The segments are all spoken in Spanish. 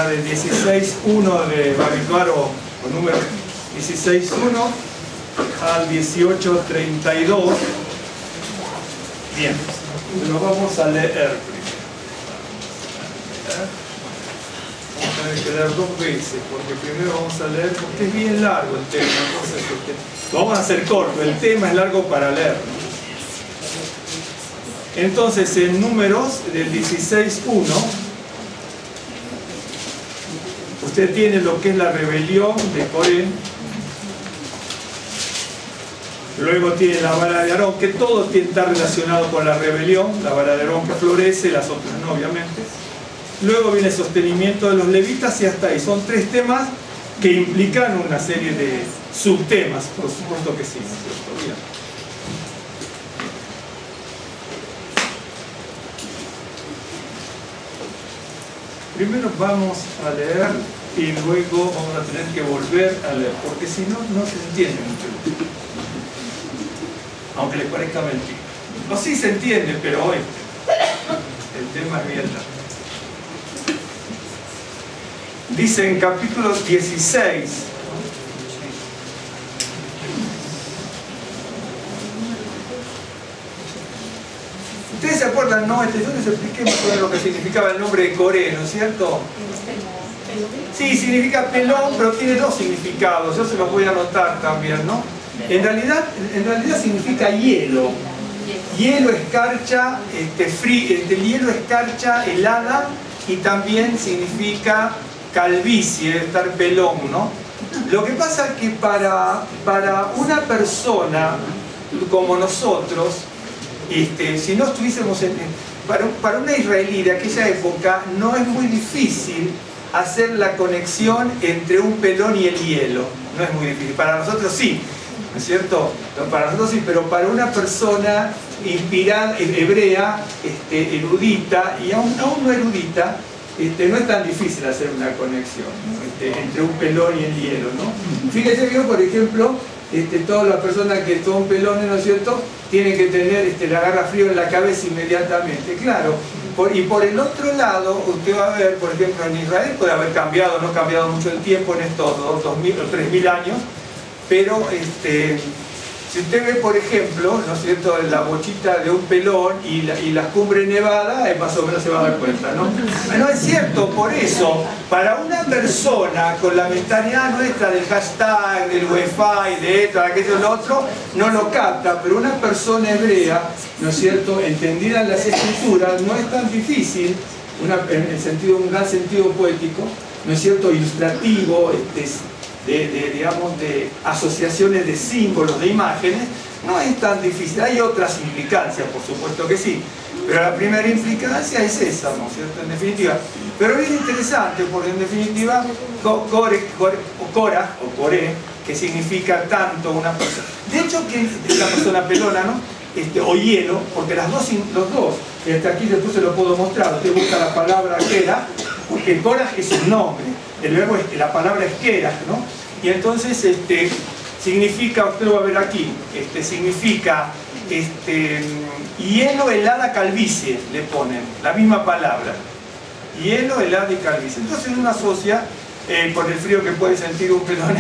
va del 16.1 de Bamidbar o número 16.1 al 18.32. Bien, lo vamos a leer. Vamos a tener que leer dos veces, porque primero vamos a leer, porque es bien largo el tema, entonces lo vamos a hacer corto, el tema es largo para leer. Entonces, en Números del 16.1, usted tiene lo que es la rebelión de Coré. Luego tiene la vara de Aarón, que todo está relacionado con la rebelión, la vara de Aarón que florece, las otras no, obviamente. Luego viene el sostenimiento de los levitas y hasta ahí. Son tres temas que implican una serie de subtemas, por supuesto que sí, ¿no es cierto? Bien. Primero vamos a leer y luego vamos a tener que volver a leer, porque si no, no se entiende mucho. Aunque les parezca mentira. No, sí se entiende, pero hoy el tema es bien largo. Dice en capítulo 16. ¿Ustedes se acuerdan? No, yo les expliqué más o menos lo que significaba el nombre de Coré, ¿no es cierto? Sí, significa pelón, pero tiene dos significados. Yo se los voy a anotar también, ¿no? En realidad significa hielo. Hielo, escarcha, hielo, escarcha, helada, y también significa calvicie, estar pelón, ¿no? Lo que pasa es que para una persona como nosotros, si no estuviésemos para una israelí de aquella época, no es muy difícil hacer la conexión entre un pelón y el hielo. No es muy difícil. Para nosotros sí, ¿no es cierto? Para nosotros sí, pero para una persona inspirada, hebrea, erudita, y aún no erudita, no es tan difícil hacer una conexión, ¿no? Entre un pelón y el hielo, ¿no? Fíjese que, por ejemplo, todas las personas que son pelones, ¿no es cierto?, tienen que tener la garra frío en la cabeza inmediatamente, claro. Y por el otro lado, usted va a ver, por ejemplo, en Israel puede haber cambiado, no ha cambiado mucho el tiempo en estos 2.000 o 3.000 años, pero si usted ve, por ejemplo, ¿no es cierto?, la bochita de un pelón y las cumbres nevadas, más o menos se va a dar cuenta, ¿no? No es cierto, por eso, para una persona con la mentalidad nuestra del hashtag, del wifi, de esto, de aquello, lo otro, no lo capta, pero una persona hebrea, ¿no es cierto?, entendida en las escrituras, no es tan difícil, en un gran sentido poético, ¿no es cierto?, ilustrativo, digamos, de asociaciones de símbolos, de imágenes, no es tan difícil. Hay otras implicancias, por supuesto que sí, pero la primera implicancia es esa, ¿no es cierto?, en definitiva. Pero es interesante, porque en definitiva, Korah, o Coré, que significa tanto una persona. De hecho, que es una persona pelona, ¿no? O hielo, porque los dos, aquí después se lo puedo mostrar. Usted busca la palabra Kera, porque Korah es un nombre, el verbo es, la palabra es Kera, ¿no? Y entonces significa, usted lo va a ver aquí, significa hielo, helada, calvicie, le ponen, la misma palabra, hielo, helada y calvicie. Entonces uno asocia, por el frío que puede sentir un pelón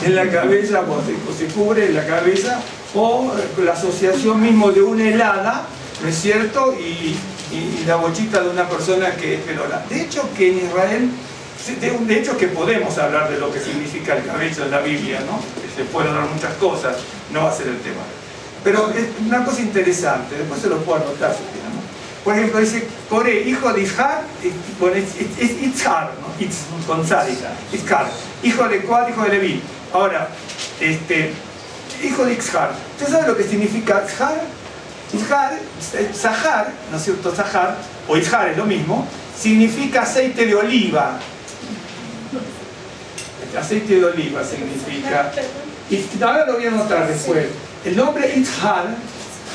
en la cabeza, o se cubre la cabeza, o la asociación mismo de una helada, ¿no es cierto?, y la bochita de una persona que es pelona. De hecho, que en Israel, de hecho que podemos hablar de lo que significa el cabello en la Biblia, ¿no? Se pueden hablar muchas cosas, no va a ser el tema. Pero es una cosa interesante, después se lo puedo anotar si quieren, ¿no? Por ejemplo, dice Coré, hijo de Ishar, bueno, es Itzhar, ¿no? Con Tzadika, Itzhar, hijo de Coat, hijo de Leví. Ahora, hijo de Itzhar, ¿usted sabe lo que significa Itzhar? Zahar, ¿no es cierto? Zahar, o Itzhar es lo mismo, significa aceite de oliva. Aceite de oliva significa. Y ahora lo voy a anotar después. El nombre Itzhar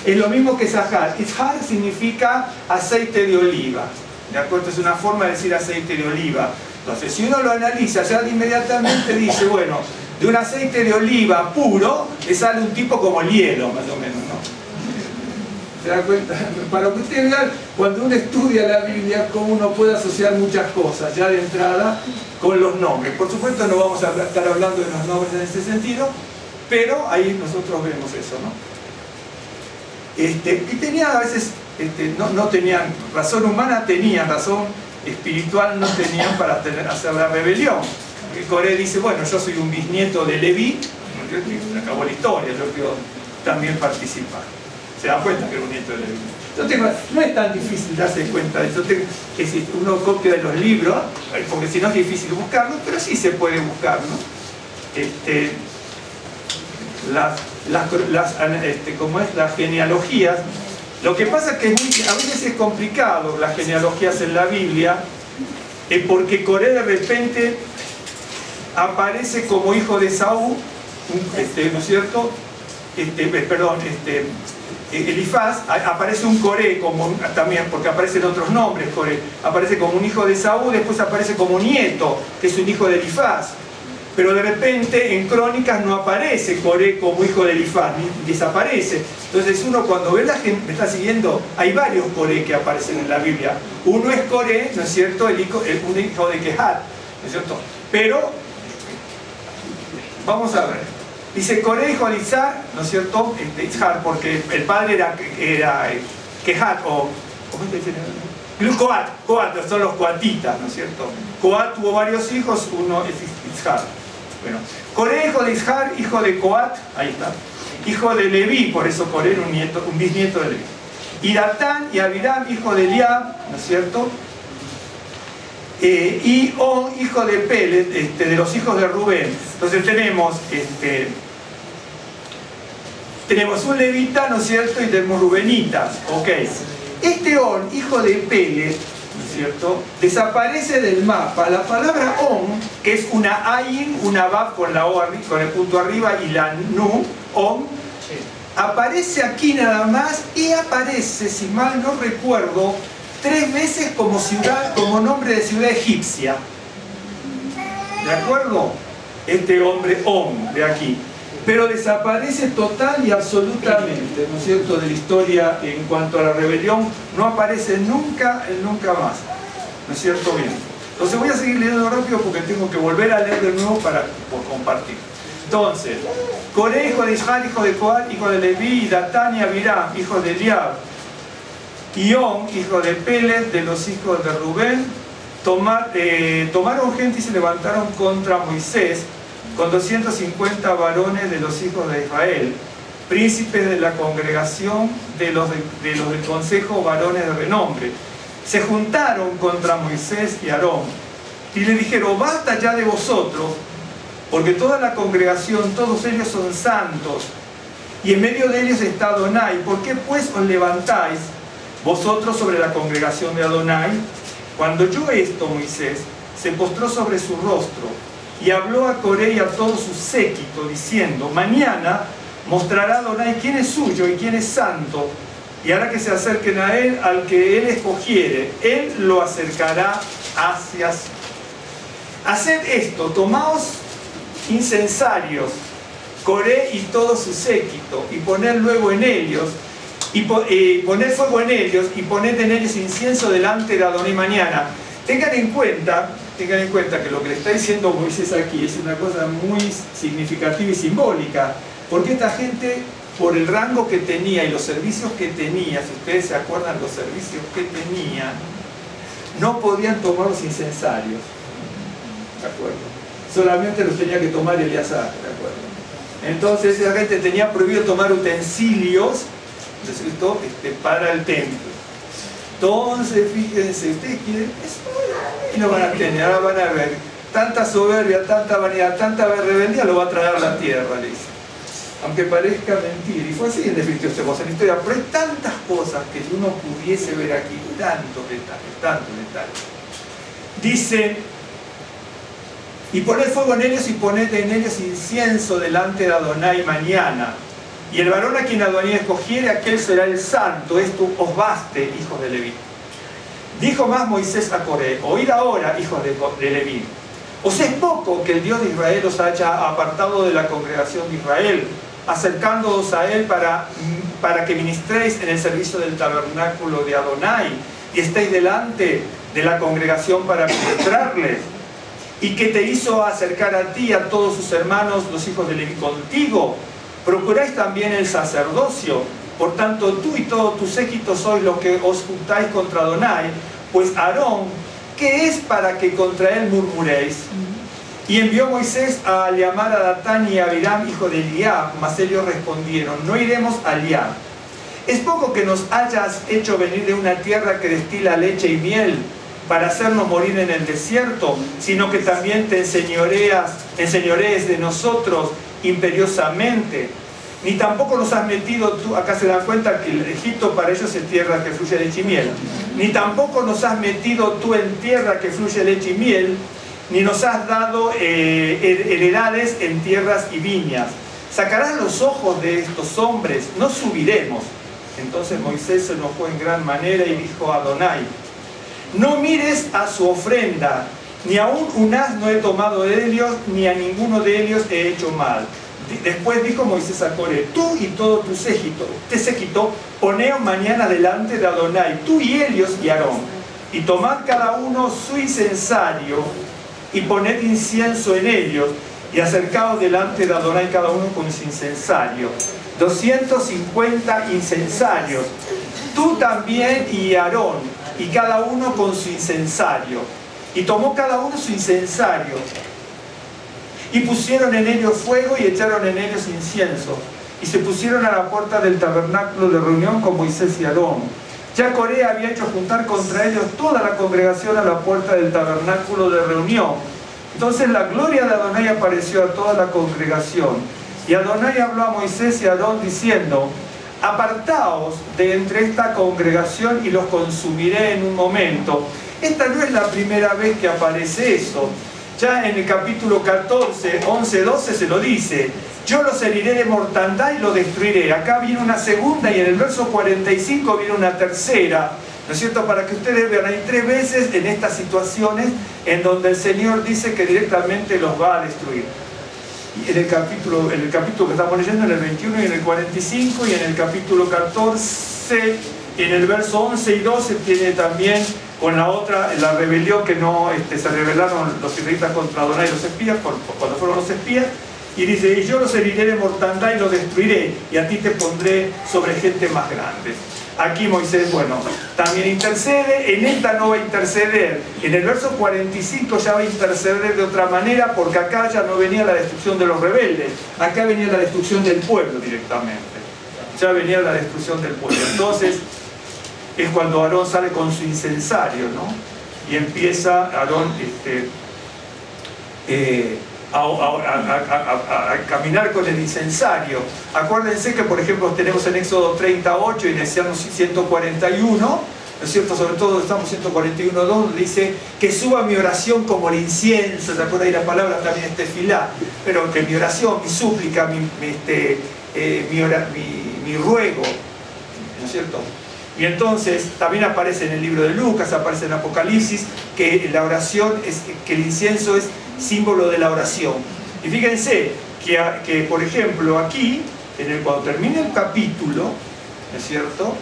es lo mismo que Zahar. Itzhar significa aceite de oliva. ¿De acuerdo? Es una forma de decir aceite de oliva. Entonces, si uno lo analiza, ya inmediatamente dice, bueno, de un aceite de oliva puro le sale un tipo como el hielo, más o menos, ¿no? ¿Se da cuenta? Para que ustedes vean, cuando uno estudia la Biblia, cómo uno puede asociar muchas cosas ya de entrada con los nombres. Por supuesto no vamos a estar hablando de los nombres en ese sentido, pero ahí nosotros vemos eso, ¿no? Y tenía a veces, no tenían razón humana, tenían razón espiritual, no tenían para hacer la rebelión. Coré dice, bueno, yo soy un bisnieto de Leví, se acabó la historia, yo quiero también participar. Se da cuenta que era un nieto de Leví. No es tan difícil darse cuenta de eso, que si uno copia de los libros, porque si no es difícil buscarlos, pero sí se puede buscar, ¿no? Como es las genealogías. Lo que pasa es que a veces es complicado las genealogías en la Biblia, porque Coré de repente aparece como hijo de Saúl, ¿no es cierto? Elifaz, aparece un Coré también, porque aparecen otros nombres. Coré aparece como un hijo de Saúl, después aparece como nieto, que es un hijo de Elifaz. Pero de repente en Crónicas no aparece Coré como hijo de Elifaz, desaparece. Entonces uno cuando ve la gente, me está siguiendo, hay varios Coré que aparecen en la Biblia. Uno es Coré, ¿no es cierto? Un hijo de Kehat, ¿no es cierto? Pero, vamos a ver. Dice Coré, hijo de Itzhar, ¿no es cierto? Itzhar, porque el padre era Kehat, o ¿cómo se dice? Coat, son los coatitas, ¿no es cierto? Coat tuvo varios hijos, uno es Itzhar. Bueno, Coré, hijo de Itzhar, hijo de Coat, ahí está, hijo de Leví, por eso Coré era un bisnieto de Leví. Y Datán y Abiram, hijo de Eliab, ¿no es cierto? Y On, hijo de Pelet, de los hijos de Rubén. Entonces tenemos un levita, ¿no es cierto? Y tenemos rubenitas, ok. On, hijo de Pelet, ¿no es cierto?, desaparece del mapa. La palabra On, que es una Ayin, una Vav con la O con el punto arriba y la Nu, On, aparece aquí nada más y aparece, si mal no recuerdo, 3 veces como nombre de ciudad egipcia. ¿De acuerdo? Este hombre On, de aquí. Pero desaparece total y absolutamente, ¿no es cierto?, de la historia en cuanto a la rebelión. No aparece nunca más. ¿No es cierto? Bien. Entonces voy a seguir leyendo rápido porque tengo que volver a leer de nuevo por compartir. Entonces, Coré, hijo de Ishar, hijo de Coat, hijo de Leví, y Datán y Abiram, hijo de Eliab, y On, hijo de Pelet, de los hijos de Rubén, tomaron gente y se levantaron contra Moisés, con 250 varones de los hijos de Israel, príncipes de la congregación de los del consejo, varones de renombre. Se juntaron contra Moisés y Aarón y le dijeron: basta ya de vosotros, porque toda la congregación, todos ellos son santos, y en medio de ellos está Adonai. ¿Por qué pues os levantáis vosotros sobre la congregación de Adonai? Cuando oyó esto, Moisés se postró sobre su rostro y habló a Coré y a todo su séquito, diciendo: mañana mostrará Adonai quién es suyo y quién es santo, y hará que se acerquen a él al que él escogiere, él lo acercará hacia sí. Haced esto, tomaos incensarios, Coré y todo su séquito, y poned luego en ellos, poned fuego en ellos, y poned en ellos incienso delante de Adonai mañana. Tengan en cuenta que lo que le está diciendo Moisés aquí es una cosa muy significativa y simbólica, porque esta gente, por el rango que tenía y los servicios que tenía, si ustedes se acuerdan los servicios que tenían, no podían tomar los incensarios, ¿de acuerdo? Solamente los tenía que tomar Eleazar, ¿de acuerdo? Entonces esa gente tenía prohibido tomar utensilios, ¿no es cierto?, para el templo. Entonces, fíjense, ustedes quieren eso, y lo van a tener, ahora van a ver, tanta soberbia, tanta vanidad, tanta rebeldía lo va a traer la tierra, le dice. Aunque parezca mentira, y fue así en definitiva esta cosa en la historia, pero hay tantas cosas que si uno pudiese ver aquí, tantos detalles. Dice: y poned fuego en ellos y poned en ellos incienso delante de Adonai mañana. Y el varón a quien Adonai escogiere, aquel será el santo. Esto os baste, hijos de Leví. Dijo más Moisés a Coré: oíd ahora, hijos de Leví. ¿Os es poco que el Dios de Israel os haya apartado de la congregación de Israel, acercándoos a él para para que ministréis en el servicio del tabernáculo de Adonai y estéis delante de la congregación para ministrarles, y que te hizo acercar a ti a todos sus hermanos, los hijos de Leví contigo. Procuráis también el sacerdocio. Por tanto, tú y todo tu séquito sois los que os juntáis contra Adonai, pues Aarón, ¿qué es para que contra él murmuréis? Y envió Moisés a llamar a Datán y a Abiram, hijo de Eliab, mas ellos respondieron: no iremos a Eliab. ¿Es poco que nos hayas hecho venir de una tierra que destila leche y miel para hacernos morir en el desierto, sino que también te enseñorees de nosotros imperiosamente? Ni tampoco nos has metido tú, acá se dan cuenta que el Egipto para ellos es tierra que fluye leche y miel, ni tampoco nos has metido tú en tierra que fluye leche y miel, ni nos has dado heredades en tierras y viñas. Sacarás los ojos de estos hombres, no subiremos. Entonces Moisés se enojó en gran manera y dijo a Adonai: no mires a su ofrenda, ni aun un asno he tomado de ellos, ni a ninguno de ellos he hecho mal. Después dijo Moisés a Coré: tú y todo tu séquito, poneos mañana delante de Adonai, tú y ellos y Aarón, y tomad cada uno su incensario, y poned incienso en ellos, y acercaos delante de Adonai cada uno con su incensario. 250 incensarios, tú también y Aarón, y cada uno con su incensario. Y tomó cada uno su incensario, y pusieron en ellos fuego y echaron en ellos incienso, y se pusieron a la puerta del tabernáculo de reunión con Moisés y Aarón. Ya Coré había hecho juntar contra ellos toda la congregación a la puerta del tabernáculo de reunión. Entonces la gloria de Adonai apareció a toda la congregación. Y Adonai habló a Moisés y a Aarón diciendo: apartaos de entre esta congregación y los consumiré en un momento. Esta no es la primera vez que aparece eso. Ya en el capítulo 14, 11, 12 se lo dice: yo los heriré de mortandad y los destruiré. Acá viene una segunda y en el verso 45 viene una tercera, ¿no es cierto? Para que ustedes vean, hay 3 veces en estas situaciones en donde el Señor dice que directamente los va a destruir. Y en el capítulo que estamos leyendo, en el 21 y en el 45, y en el capítulo 14, en el verso 11 y 12 tiene también con la rebelión que no se rebelaron los israelitas contra Adonai y los espías, cuando fueron los espías, y dice: y yo los heriré de mortandad y los destruiré, y a ti te pondré sobre gente más grande. Aquí Moisés, bueno, también intercede. En esta no va a interceder. En el verso 45 ya va a interceder de otra manera, porque acá ya no venía la destrucción de los rebeldes, acá venía la destrucción del pueblo directamente. Ya venía la destrucción del pueblo. Entonces es cuando Aarón sale con su incensario, ¿no? Y empieza Aarón a caminar con el incensario. Acuérdense que, por ejemplo, tenemos en Éxodo 38 y en el Salmo 141, ¿no es cierto? Sobre todo estamos 141.2, donde dice que suba mi oración como el incienso. ¿Se acuerdan? Y la palabra también es tefilá, pero que mi oración, mi súplica, mi ruego, ¿no es cierto? Y entonces también aparece en el libro de Lucas, aparece en Apocalipsis, que la oración que el incienso es símbolo de la oración. Y fíjense que por ejemplo aquí, cuando termina el capítulo, ¿no es cierto?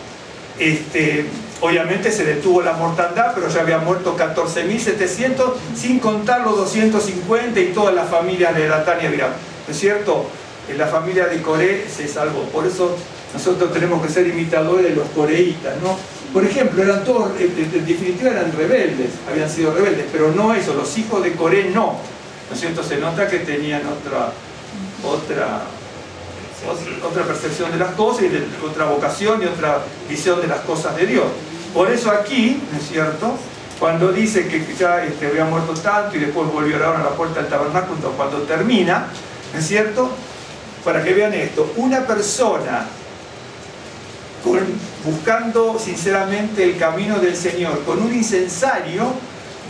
Obviamente se detuvo la mortandad, pero ya había muerto 14.700, sin contar los 250 y toda la familia de Datán y Abiram, ¿no es cierto? La familia de Coré se salvó. Por eso nosotros tenemos que ser imitadores de los coreítas, ¿no? Por ejemplo, eran todos, en definitiva eran rebeldes, habían sido rebeldes, pero no eso, los hijos de Coré no, ¿no es cierto? Se nota que tenían otra percepción de las cosas, y otra vocación y otra visión de las cosas de Dios. Por eso aquí, ¿no es cierto?, cuando dice que ya había muerto tanto y después volvió a la puerta del tabernáculo, cuando termina, ¿no es cierto?, para que vean esto, una persona buscando sinceramente el camino del Señor con un incensario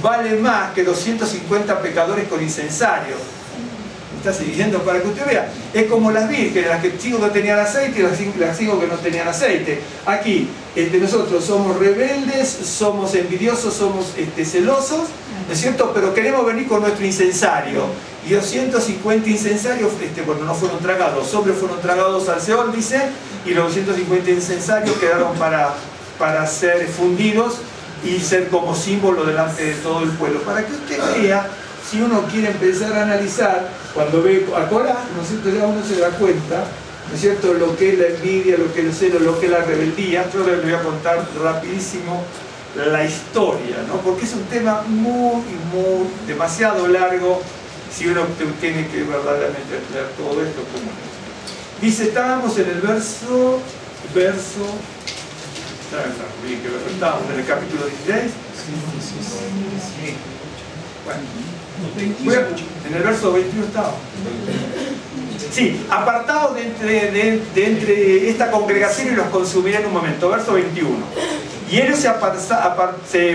vale más que 250 pecadores con incensario. ¿Me está siguiendo? Para que usted vea, es como las vírgenes, las que 5 no tenían aceite y las 5 que no tenían aceite. Aquí nosotros somos rebeldes, somos envidiosos, somos celosos, ¿no es cierto? Pero queremos venir con nuestro incensario. Y 250 incensarios, bueno, no fueron tragados, los hombres fueron tragados al Seol, dice, y los 250 incensarios quedaron para ser fundidos y ser como símbolo delante de todo el pueblo. Para que usted vea, si uno quiere empezar a analizar, cuando ve a Corá, ¿no es cierto? Ya uno se da cuenta, ¿no es cierto?, lo que es la envidia, lo que es el celo, lo que es la rebeldía. Yo les voy a contar rapidísimo la historia, ¿no? Porque es un tema muy, demasiado largo si uno tiene que verdaderamente leer todo esto como es. Dice, estábamos en el verso, estábamos en el capítulo 16. Bueno, en el verso 21 estábamos. Sí, apartados de entre esta congregación y los consumiré en un momento. Verso 21. Y ellos se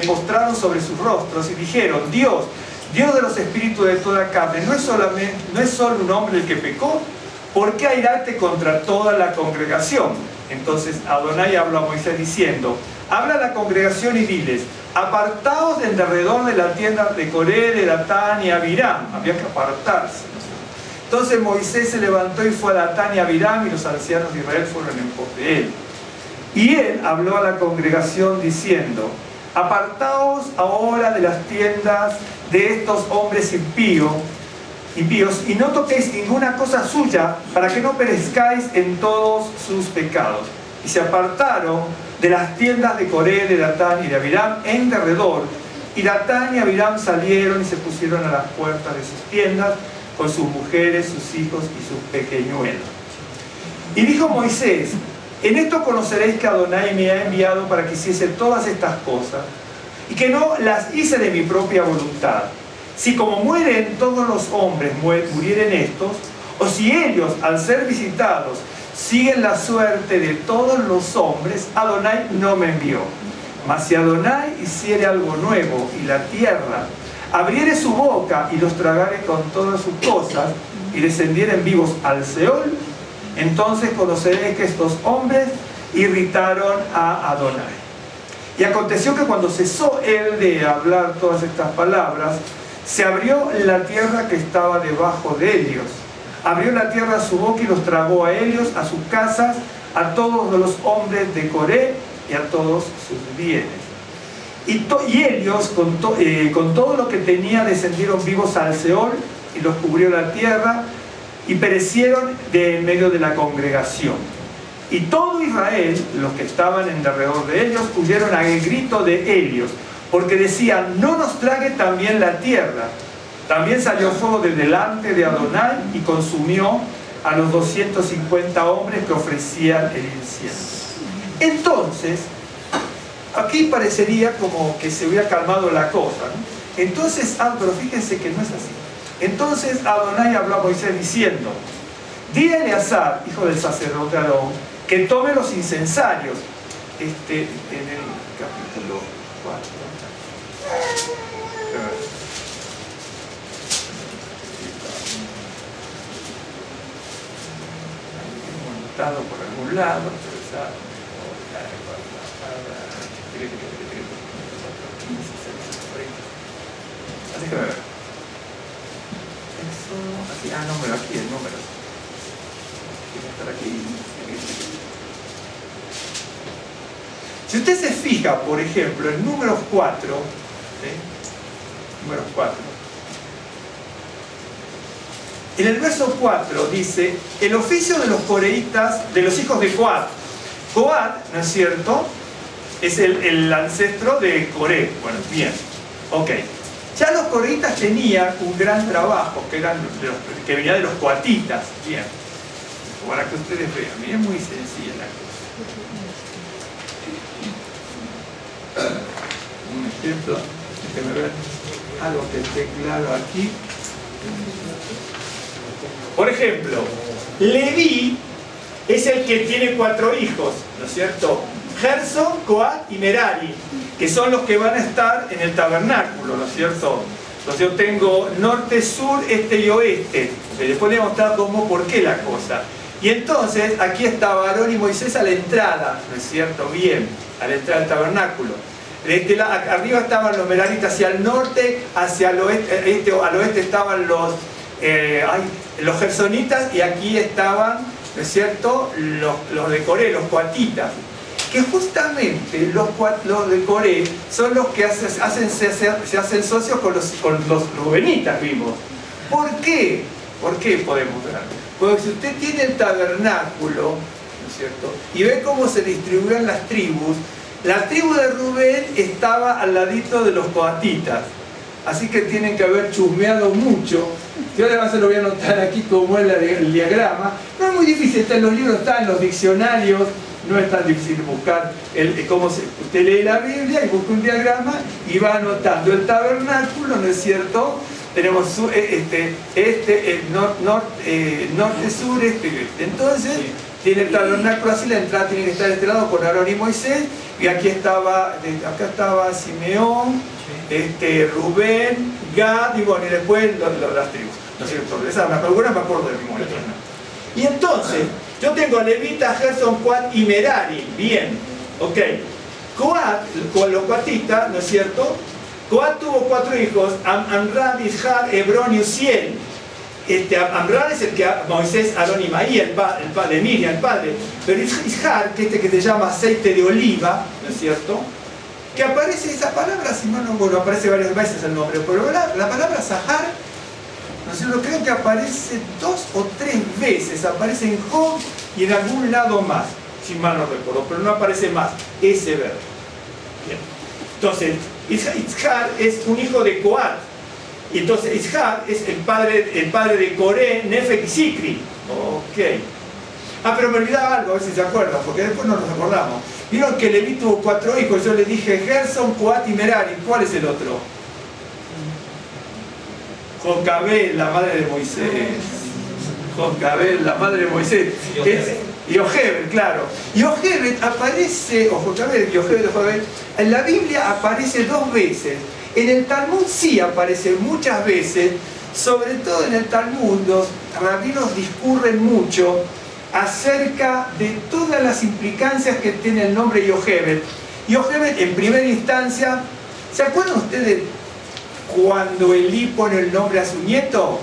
postraron sobre sus rostros y dijeron, Dios de los espíritus de toda carne, ¿no es solo un hombre el que pecó? ¿Por qué airarte contra toda la congregación? Entonces Adonai habló a Moisés diciendo, habla a la congregación y diles, apartaos de en derredor de la tienda de Coré, de Datán y Abiram. Había que apartarse. Entonces Moisés se levantó y fue a Datán y Abiram, y los ancianos de Israel fueron en pos de él. Y él habló a la congregación diciendo, apartaos ahora de las tiendas de estos hombres impíos, y no toquéis ninguna cosa suya, para que no perezcáis en todos sus pecados. Y se apartaron de las tiendas de Coré, de Datán y de Abiram en derredor, y Datán y Abiram salieron y se pusieron a las puertas de sus tiendas con sus mujeres, sus hijos y sus pequeñuelos. Y dijo Moisés, en esto conoceréis que Adonai me ha enviado para que hiciese todas estas cosas, y que no las hice de mi propia voluntad. Si como mueren todos los hombres murieren estos, o si ellos, al ser visitados, siguen la suerte de todos los hombres, Adonai no me envió. Mas si Adonai hiciere algo nuevo, y la tierra abriere su boca y los tragare con todas sus cosas, y descendieren vivos al Seol, entonces conoceréis que estos hombres irritaron a Adonai. Y aconteció que cuando cesó él de hablar todas estas palabras, se abrió la tierra que estaba debajo de ellos. Abrió la tierra su boca y los tragó a ellos, a sus casas, a todos los hombres de Coré y a todos sus bienes. Y ellos, con todo lo que tenía, descendieron vivos al Seol, y los cubrió la tierra, y perecieron de en medio de la congregación. Y todo Israel, los que estaban en derredor de ellos, huyeron al grito de ellos, porque decían, no nos trague también la tierra. También salió fuego de delante de Adonai y consumió a los 250 hombres que ofrecían el incienso. Entonces, aquí parecería como que se hubiera calmado la cosa, ¿no? Entonces, pero fíjense que no es así. Entonces Adonai habló a Moisés diciendo, di a Eleazar, hijo del sacerdote Aarón, que tome los incensarios. En el capítulo 4. Montado por algún lado, pero déjame ver. Eso, aquí, número, aquí el número. Tiene que estar aquí. Si usted se fija, por ejemplo, en números 4, números 4, en el verso 4 dice, el oficio de los coreítas, de los hijos de Coat. Coat, ¿no es cierto?, es el ancestro de Coré. Bueno, bien, ok. Ya los coreítas tenían un gran trabajo, que venía de los coatitas. Bien, para que ustedes vean, miren, es muy sencilla la cosa. Un ejemplo, déjenme ver algo que esté claro aquí. Por ejemplo, Leví es el que tiene 4 hijos, ¿no es cierto? Gerson, Coat y Merari, que son los que van a estar en el tabernáculo, ¿no es cierto? Entonces yo tengo norte, sur, este y oeste. Después le he mostrado por qué la cosa. Y entonces aquí estaba Aarón y Moisés a la entrada, ¿no es cierto? Bien, a la entrada del tabernáculo. Arriba estaban los meraritas hacia el norte, hacia el oeste, al oeste estaban los gersonitas, y aquí estaban, ¿no es cierto?, los de Coré, los coatitas. Que justamente los de Coré son los que se hacen socios con los rubenitas, vimos. ¿Por qué? ¿Por qué podemos ver? Porque si usted tiene el tabernáculo, ¿no es cierto?, y ve cómo se distribuían las tribus, la tribu de Rubén estaba al ladito de los coatitas. Así que tienen que haber chusmeado mucho. Yo además se lo voy a anotar aquí como es el diagrama. No es muy difícil, está en los libros, está en los diccionarios. No es tan difícil buscar usted lee la Biblia y busca un diagrama y va anotando el tabernáculo, ¿no es cierto? Tenemos norte, sur, este y oeste. Entonces, tiene el tabernáculo así, la entrada tiene que estar de este lado con Aarón y Moisés, y acá estaba Simeón, Rubén, Gad, y bueno, y después las tribus, ¿no es cierto? Algunas me acuerdo del mismo. Y entonces, yo tengo Levita, Gerson, Coat y Merari. Bien, ok. Coat, con los coatitas, ¿no es cierto? Coat tuvo 4 hijos: Amram, Ishar, Hebrón y Uziel. Amram es el que Moisés, Aarón y Maí, el padre de Miriam, el padre. Pero Ishar, que se llama aceite de oliva, ¿no es cierto?, que aparece esa palabra, si no, bueno, aparece varias veces el nombre, pero la palabra Sahar, ¿no es cierto?, creo que aparece 2 o 3 veces, aparece en Job y en algún lado más, si mal no recuerdo, pero no aparece más ese verbo. Bien. Entonces, Ishar es un hijo de Coat, y entonces Ishar es el padre de Coré, Nefeg y Sicri. Ok. Pero me olvidaba algo, a ver si se acuerdan, porque después no nos acordamos. Vieron que Leví tuvo 4 hijos, yo le dije Gerson, Coat y Merari. ¿Cuál es el otro? Jocabed, la madre de Moisés. Jocabed, la madre de Moisés. Yochebed, claro. Yochebed aparece, o Jocabed, Yochebed, en la Biblia aparece 2 veces. En el Talmud sí aparece muchas veces, sobre todo en el Talmud los rabinos discurren mucho acerca de todas las implicancias que tiene el nombre Yochebed. Yochebed, en primera instancia, ¿se acuerdan ustedes cuando Elí pone el nombre a su nieto?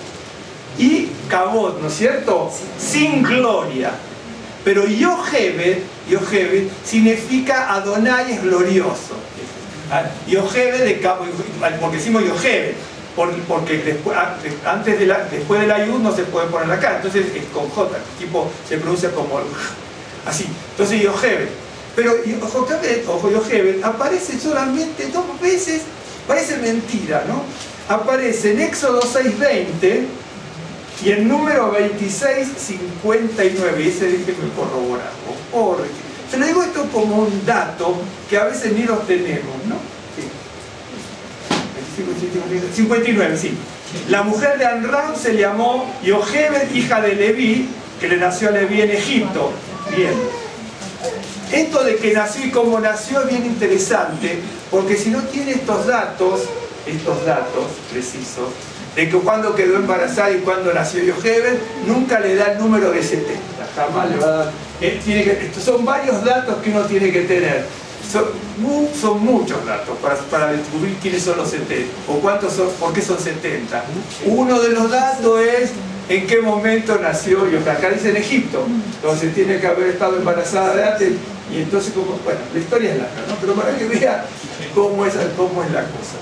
Y Cabot, ¿no es cierto? Sin gloria. Pero Yochebed significa Adonai es glorioso. Yochebed de Cabot, porque decimos Yochebed, porque después del ayud no se puede poner la cara, entonces es con J, tipo se pronuncia como así. Entonces Yochebed. Pero Yochebed aparece solamente 2 veces, parece mentira, ¿no? Aparece en Éxodo 6:20 y en número 26:59, y ese dije me corroborar. Se lo digo esto como un dato que a veces ni los tenemos, ¿no? Sí. 59, sí. La mujer de Amram se llamó Yochebed, hija de Leví, que le nació a Leví en Egipto. Bien. Esto de que nació y cómo nació es bien interesante, porque si no tiene estos datos precisos, de que cuando quedó embarazada y cuando nació Yochebed, nunca le da el número de 70, jamás le va a dar. Estos son varios datos que uno tiene que tener. Son muchos datos para descubrir quiénes son los 70 o cuántos son, por qué son 70. Uno de los datos es en qué momento nació Yochebed. Acá dice en Egipto, entonces tiene que haber estado embarazada de antes. Y entonces, bueno, la historia es larga, ¿no? Pero para que vea cómo es la cosa.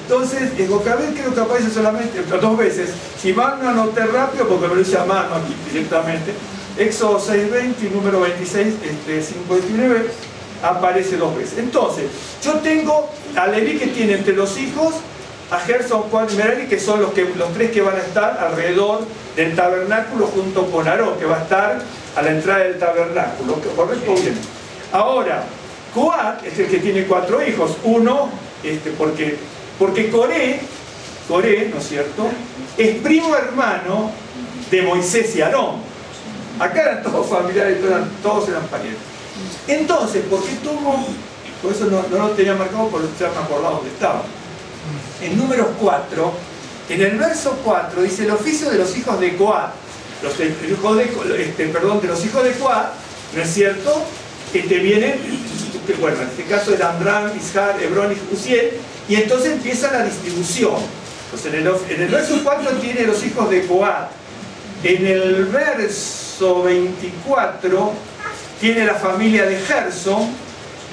Entonces, en Jocabed creo que aparece solamente 2 veces. Si mal no anoté rápido, porque me lo hice a mano aquí directamente. Éxodo 6:20 y número 26:59 aparece 2 veces. Entonces, yo tengo a Leví, que tiene entre los hijos a Gerson, Coat y Merari, que son los 3 que van a estar alrededor del tabernáculo junto con Aarón, que va a estar a la entrada del tabernáculo. ¿Correcto? Bien. Ahora, Coat es el que tiene 4 hijos. Uno, porque Coré, ¿no es cierto?, es primo hermano de Moisés y Aarón. Acá eran todos familiares, todos eran parientes. Entonces, ¿por qué tomó? Por eso no lo tenía marcado, porque ya me acordaba dónde estaba. En números 4, en el verso 4, dice el oficio de los hijos de Coat. De los hijos de Coat, ¿no es cierto?, vienen que bueno, en este caso eran Amram, Ishar, Hebrón y Uziel, y entonces empieza la distribución. Entonces en el verso 4 tiene los hijos de Coat, en el verso 24 tiene la familia de Gerson,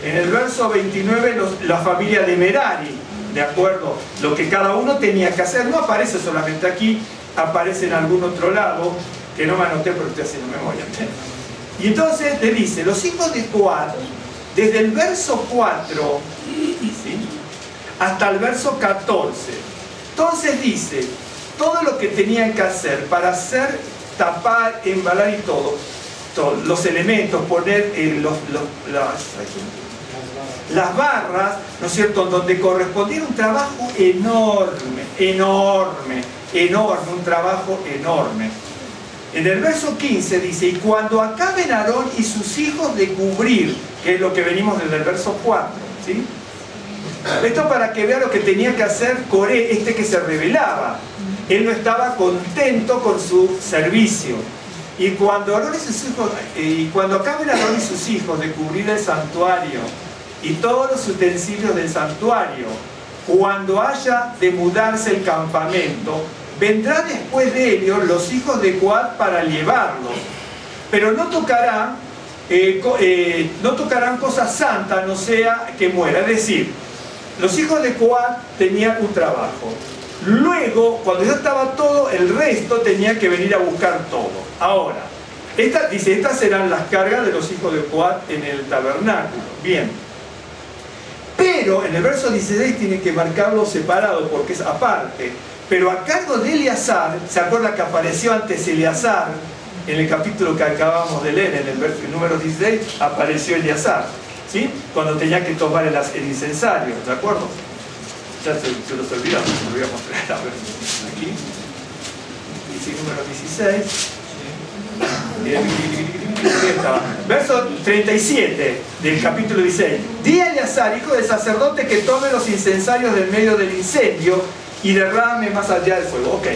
en el verso 29 la familia de Merari, ¿de acuerdo? Lo que cada uno tenía que hacer, no aparece solamente aquí, aparece en algún otro lado, que no me anoté porque estoy haciendo memoria. Y entonces le dice, los hijos de Coat, desde el verso 4, ¿sí?, hasta el verso 14, entonces dice, todo lo que tenían que hacer para hacer, tapar, embalar y todo, los elementos, poner las barras, ¿no es cierto?, donde correspondía un trabajo enorme, un trabajo enorme. En el verso 15 dice, y cuando acaben Aarón y sus hijos de cubrir, que es lo que venimos desde el verso 4, ¿sí? Esto para que vea lo que tenía que hacer Coré, que se rebelaba. Él no estaba contento con su servicio. Y cuando acaben Aarón y sus hijos de cubrir el santuario y todos los utensilios del santuario, cuando haya de mudarse el campamento, vendrán después de ellos los hijos de Coat para llevarlos, pero no tocarán cosas santas, no sea que muera. Es decir, los hijos de Coat tenían un trabajo. Luego, cuando ya estaba todo, el resto tenía que venir a buscar todo. Ahora, estas serán las cargas de los hijos de Coat en el tabernáculo. Bien. Pero en el verso 16 tiene que marcarlo separado porque es aparte. Pero a cargo de Eleazar, ¿se acuerda que apareció antes Eleazar? En el capítulo que acabamos de leer, en el verso número 16, apareció Eleazar, ¿sí? Cuando tenía que tomar el incensario, ¿de acuerdo? Ya se los olvidamos, lo voy a mostrar a ver, aquí. Dice número 16. Verso 37 del capítulo 16. Di a Eleazar, hijo del sacerdote, que tome los incensarios del medio del incendio y derrame más allá del fuego. Ok.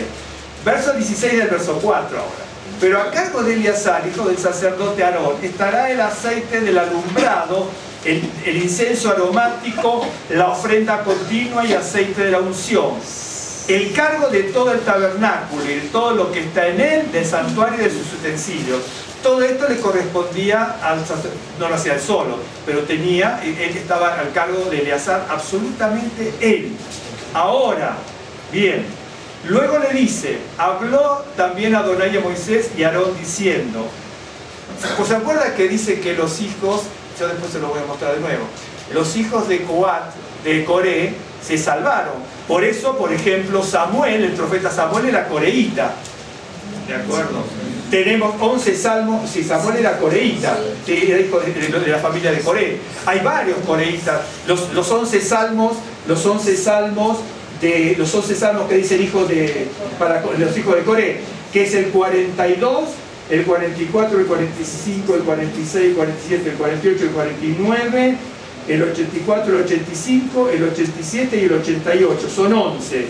Verso 16 del verso 4 ahora. Pero a cargo de Eleazar, hijo del sacerdote Aarón, estará el aceite del alumbrado, el incienso aromático, la ofrenda continua y aceite de la unción. El cargo de todo el tabernáculo y de todo lo que está en él, del santuario y de sus utensilios. Todo esto le correspondía al sacerdote, no lo hacía él solo, pero él estaba al cargo de Eleazar, absolutamente él. Ahora, bien, luego le dice, habló también Adonai a Moisés y a Aarón diciendo, pues se acuerda que dice que los hijos, yo después se lo voy a mostrar de nuevo, los hijos de Coat, de Coré, se salvaron. Por eso, por ejemplo, Samuel, el profeta Samuel, era coreíta. ¿De acuerdo? Tenemos 11 salmos, si Samuel era coreíta, era hijo de la familia de Coré. Hay varios coreítas. Los 11 salmos que dice los hijos de Coré, que es el 42, el 44, el 45, el 46, el 47, el 48, el 49, el 84, el 85, el 87 y el 88. Son 11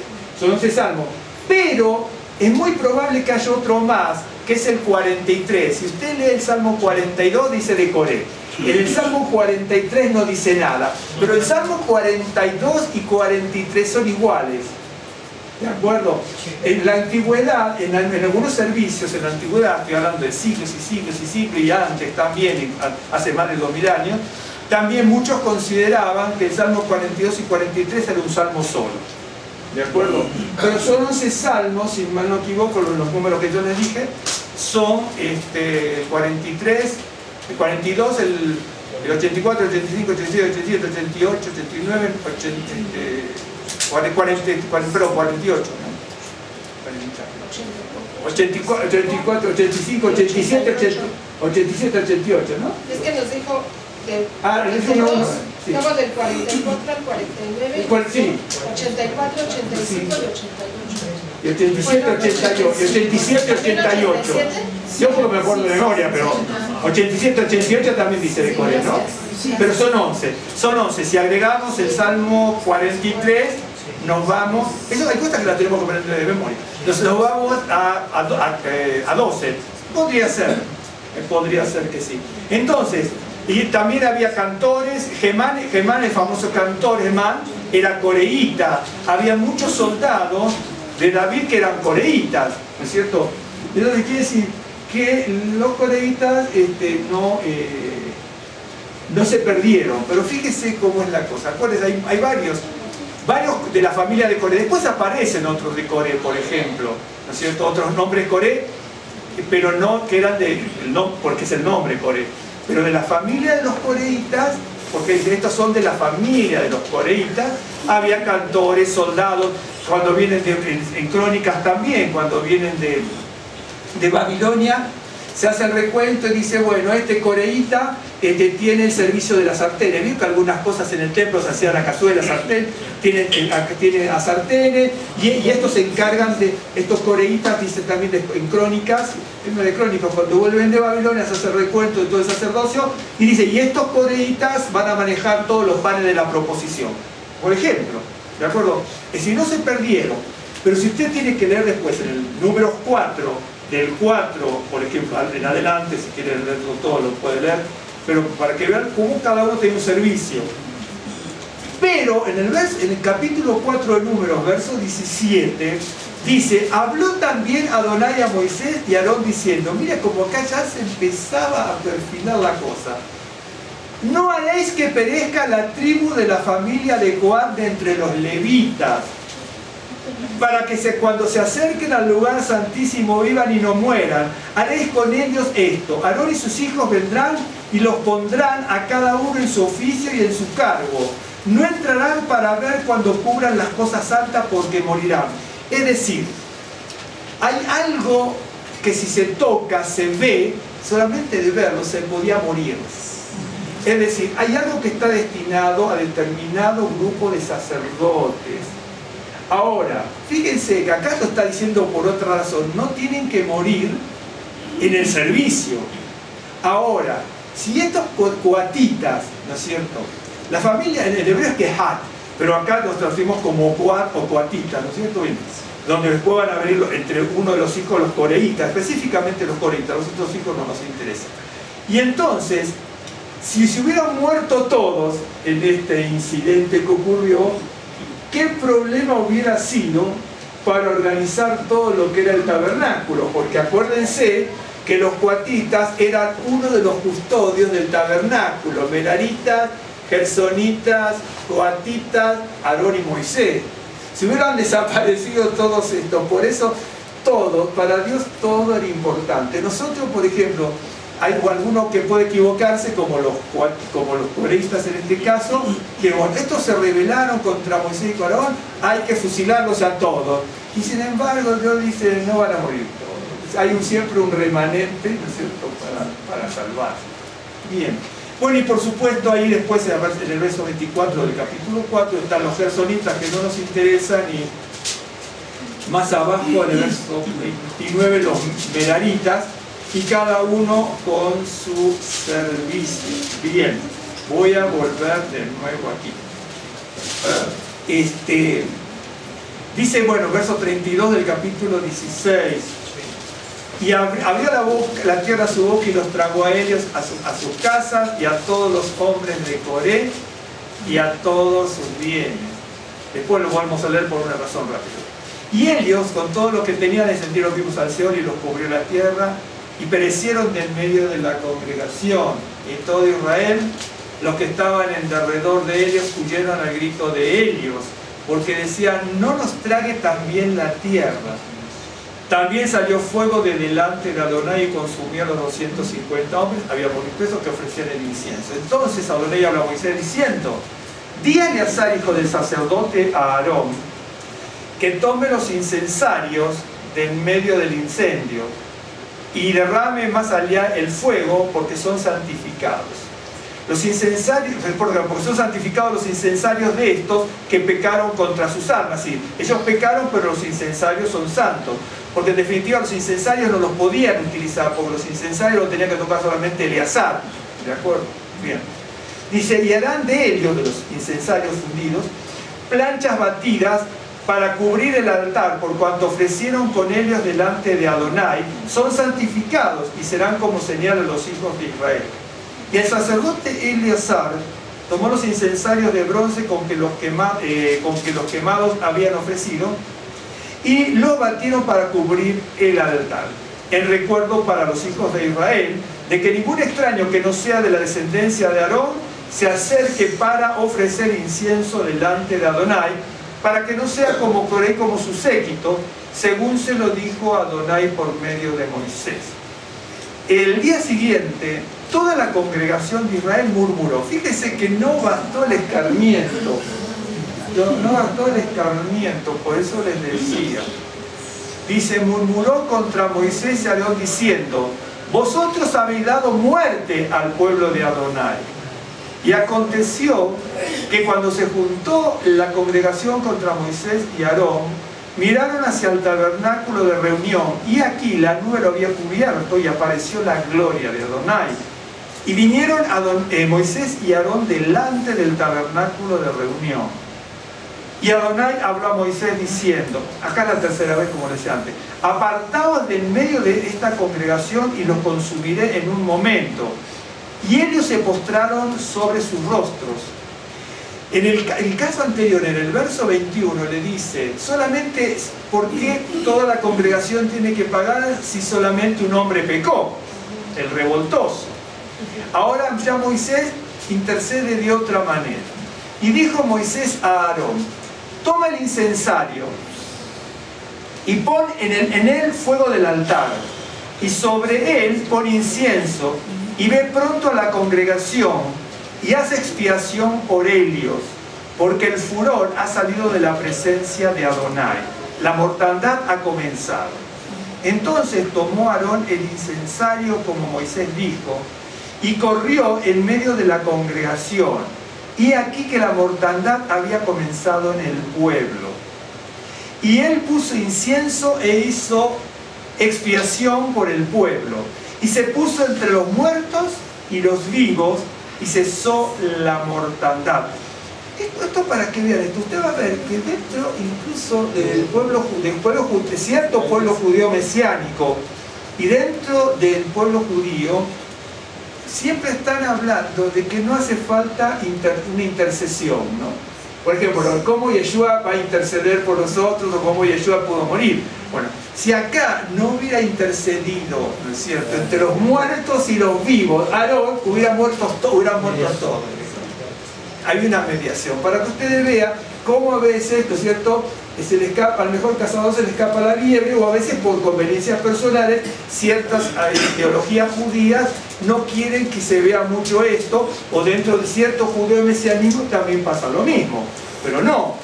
salmos. Pero es muy probable que haya otro más, que es el 43. Si usted lee el Salmo 42, dice de Coré. En el Salmo 43 no dice nada, pero el Salmo 42 y 43 son iguales. ¿De acuerdo? En la antigüedad, en algunos servicios, en la antigüedad, estoy hablando de siglos y siglos y siglos, y antes también, hace más de 2000 años, también muchos consideraban que el Salmo 42 y 43 era un salmo solo. ¿De acuerdo? Pero son 11 salmos, si mal no equivoco, los números que yo les dije, son 43, el 42, el 84, el 85, el 86, el 87, el 88, el 89, el 48, ¿no? 84, 85, 87, 88, ¿no? Es que nos dijo del sí. Estamos del 44 al 49, sí. 84, 85 y 87, 88. Y 87, 88. Yo porque me acuerdo de memoria, pero 87, 88 también dice de Coré, ¿no? Pero son 11. Son 11. Si agregamos el Salmo 43, nos vamos... Eso hay cosas que las tenemos que aprender de memoria. Entonces nos vamos a 12. Podría ser que sí. Entonces, Y también había cantores. Gemán, el famoso cantor Gemán, era coreíta. Había muchos soldados de David que eran coreítas, ¿no es cierto? Entonces quiere decir que los coreítas no se perdieron, pero fíjese cómo es la cosa. Acuérdense, hay varios de la familia de Coré. Después aparecen otros de Coré, por ejemplo, ¿no es cierto? Otros nombres Coré, pero no que eran porque es el nombre Coré, pero de la familia de los coreítas, porque estos son de la familia de los coreítas. Había cantores, soldados. Cuando vienen en Crónicas también, cuando vienen de Babilonia, se hace el recuento y dice, bueno, este coreíta tiene el servicio de las sartenes. Vio que algunas cosas en el templo se hacían a cazuela, sartén, tiene a sartenes, y estos se encargan de, estos coreítas, dice también en Crónicas, cuando vuelven de Babilonia se hace el recuento de todo el sacerdocio, y dice, y estos coreítas van a manejar todos los panes de la proposición, por ejemplo, ¿de acuerdo? Es decir, no se perdieron, pero si usted tiene que leer después en el número 4, del 4, por ejemplo, en adelante, si quiere leerlo todo, lo puede leer, pero para que vean cómo cada uno tiene un servicio. Pero en el capítulo 4 de Números, verso 17, dice, habló también Adonai a Moisés y a Aarón diciendo, mira como acá ya se empezaba a perfilar la cosa. No haréis que perezca la tribu de la familia de Coat de entre los levitas, para que cuando se acerquen al lugar santísimo vivan y no mueran. Haréis con ellos esto: Aarón y sus hijos vendrán y los pondrán a cada uno en su oficio y en su cargo. No entrarán para ver cuando cubran las cosas santas, porque morirán. Es decir, hay algo que si se toca, se ve, solamente de verlo se podía morir. Es decir, hay algo que está destinado a determinado grupo de sacerdotes. Ahora, fíjense que acá lo está diciendo por otra razón, no tienen que morir en el servicio. Ahora, si estos coatitas, ¿no es cierto? La familia en el hebreo es Kehat, pero acá los traducimos como coat o coatita, ¿no es cierto? Bien, donde después van a venir entre uno de los hijos los coreitas, específicamente los coreitas, los otros hijos no nos interesan. Y entonces, si se hubieran muerto todos en este incidente que ocurrió, ¿qué problema hubiera sido para organizar todo lo que era el tabernáculo? Porque acuérdense que los coatitas eran uno de los custodios del tabernáculo, meraritas, gersonitas, coatitas, Aarón y Moisés. Si hubieran desaparecido todos estos, por eso todo, para Dios todo era importante. Nosotros, por ejemplo, hay alguno que puede equivocarse, como los coreístas en este caso, que bueno, estos se rebelaron contra Moisés y Aarón, hay que fusilarlos a todos. Y sin embargo, Dios dice, no van a morir todos. Hay siempre un remanente, ¿no es cierto?, para salvarse. Bien. Bueno, y por supuesto ahí después en el verso 24 del capítulo 4 están los gersonitas que no nos interesan, y más abajo en el verso 29 los meraritas, y cada uno con su servicio. Bien, voy a volver de nuevo aquí. Dice, bueno, verso 32 del capítulo 16. Y abrió la tierra su boca y los tragó a ellos, a sus casas, y a todos los hombres de Coré, y a todos sus bienes. Después lo vamos a leer por una razón rápida. Y ellos, con todo lo que tenían, descendieron vivos al Seol y los cubrió la tierra, y perecieron de en medio de la congregación. Y todo Israel, los que estaban en derredor de ellos, huyeron al grito de ellos, porque decían, no nos trague también la tierra. También salió fuego de delante de Adonai y consumió a los 250 hombres, había presos que ofrecían el incienso. Entonces Adonai habla a Moisés diciendo, di a Eleazar, hijo del sacerdote, a Aarón, que tome los incensarios de en medio del incendio, y derrame más allá el fuego, porque son santificados. Los incensarios, porque son santificados los incensarios de estos que pecaron contra sus almas. Sí, ellos pecaron, pero los incensarios son santos. Porque en definitiva los incensarios no los podían utilizar, porque los incensarios los tenía que tocar solamente Eleazar. ¿De acuerdo? Bien. Dice, y harán de ellos, de los incensarios fundidos, planchas batidas para cubrir el altar, por cuanto ofrecieron con ellos delante de Adonai, son santificados y serán como señal a los hijos de Israel. Y el sacerdote Eleazar tomó los incensarios de bronce con que los quemados habían ofrecido y los batieron para cubrir el altar, en recuerdo para los hijos de Israel, de que ningún extraño que no sea de la descendencia de Aarón se acerque para ofrecer incienso delante de Adonai, para que no sea como Coré, como su séquito, según se lo dijo Adonai por medio de Moisés. El día siguiente, toda la congregación de Israel murmuró. Fíjese que no bastó el escarmiento. No bastó el escarmiento, por eso les decía. Dice, murmuró contra Moisés y Aarón diciendo, vosotros habéis dado muerte al pueblo de Adonai. Y aconteció que cuando se juntó la congregación contra Moisés y Aarón, miraron hacia el tabernáculo de reunión, y aquí la nube lo había cubierto y apareció la gloria de Adonai. Y vinieron Moisés y Aarón delante del tabernáculo de reunión. Y Adonai habló a Moisés diciendo, acá la tercera vez como decía antes, apartaos del medio de esta congregación y los consumiré en un momento. Y ellos se postraron sobre sus rostros. En el caso anterior, en el verso 21, le dice, solamente, ¿por qué toda la congregación tiene que pagar si solamente un hombre pecó? El revoltoso. Ahora ya Moisés intercede de otra manera. Y dijo Moisés a Aarón, toma el incensario y pon en él fuego del altar, y sobre él pon incienso, y ve pronto a la congregación, y haz expiación por ellos, porque el furor ha salido de la presencia de Adonai, la mortandad ha comenzado. Entonces tomó Aarón el incensario como Moisés dijo, y corrió en medio de la congregación, y aquí que la mortandad había comenzado en el pueblo. Y él puso incienso e hizo expiación por el pueblo, y se puso entre los muertos y los vivos, y cesó la mortandad. Esto para que vean esto, usted va a ver que dentro incluso del cierto pueblo judío mesiánico y dentro del pueblo judío, siempre están hablando de que no hace falta una intercesión, ¿no? Por ejemplo, cómo Yeshua va a interceder por nosotros o cómo Yeshua pudo morir. Bueno, si acá no hubiera intercedido, ¿no es cierto?, entre los muertos y los vivos, Aarón hubieran muerto todos. Hay una mediación para que ustedes vean cómo a veces, ¿no es cierto?, se le escapa, al mejor cazador se le escapa la liebre, o a veces por conveniencias personales, ciertas ideologías judías no quieren que se vea mucho esto, o dentro de cierto judeo-mesianismo también pasa lo mismo. Pero no,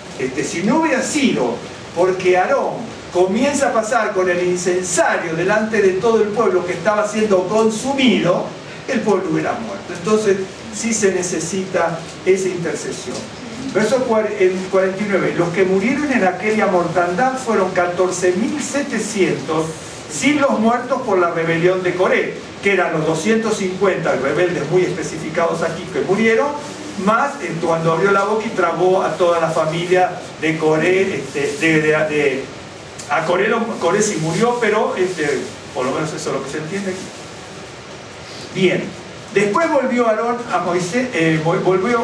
si no hubiera sido porque Aarón comienza a pasar con el incensario delante de todo el pueblo que estaba siendo consumido, el pueblo hubiera muerto. Entonces sí se necesita esa intercesión. Verso 49, los que murieron en aquella mortandad fueron 14.700, sin los muertos por la rebelión de Coré, que eran los 250 rebeldes muy especificados aquí que murieron, más cuando abrió la boca y tragó a toda la familia de Coré. A Coré sí murió, pero por lo menos eso es lo que se entiende aquí. Bien, después volvió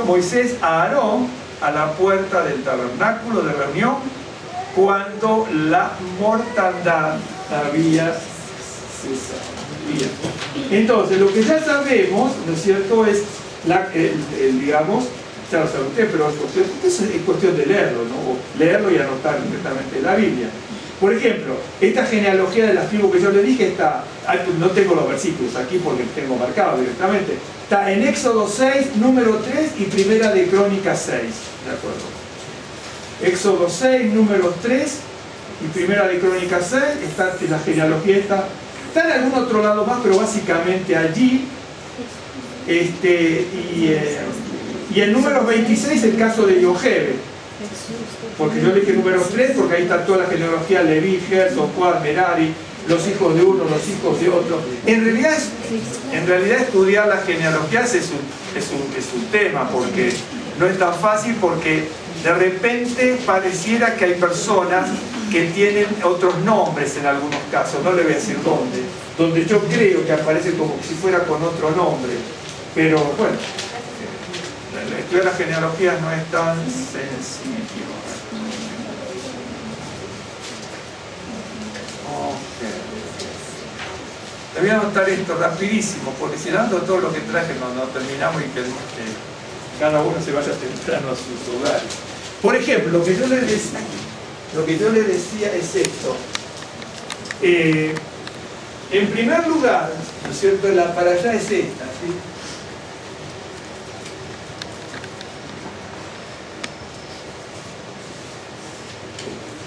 Moisés a Aarón a la puerta del tabernáculo de reunión cuando la mortandad había cesado. Bien. Entonces, lo que ya sabemos, ¿no es cierto?, es digamos, ya lo sabe usted, pero es cuestión de leerlo, ¿no? O leerlo y anotar directamente la Biblia. Por ejemplo, esta genealogía de las tribus que yo le dije está, no tengo los versículos aquí porque tengo marcado directamente, está en Éxodo 6, número 3 y Primera de Crónicas 6, ¿de acuerdo? Éxodo 6, número 3 y Primera de Crónicas 6, está la genealogía está en algún otro lado más, pero básicamente allí, y el número 26 el caso de Yojebe. Porque yo le dije número 3 porque ahí está toda la genealogía: Leví, Gerson, Juan, Merari, los hijos de uno, los hijos de otro. En realidad estudiar la genealogía es un tema, porque no es tan fácil, porque de repente pareciera que hay personas que tienen otros nombres en algunos casos, no le voy a decir dónde, donde yo creo que aparece como si fuera con otro nombre. Pero bueno, estudiar las genealogías no es tan sencillo. Le voy a anotar esto rapidísimo, porque si dando todo lo que traje no terminamos y que cada uno se vaya temprano a sus hogares. Por ejemplo, lo que yo les decía es esto. En primer lugar, ¿no es cierto?, la para allá es esta, ¿sí?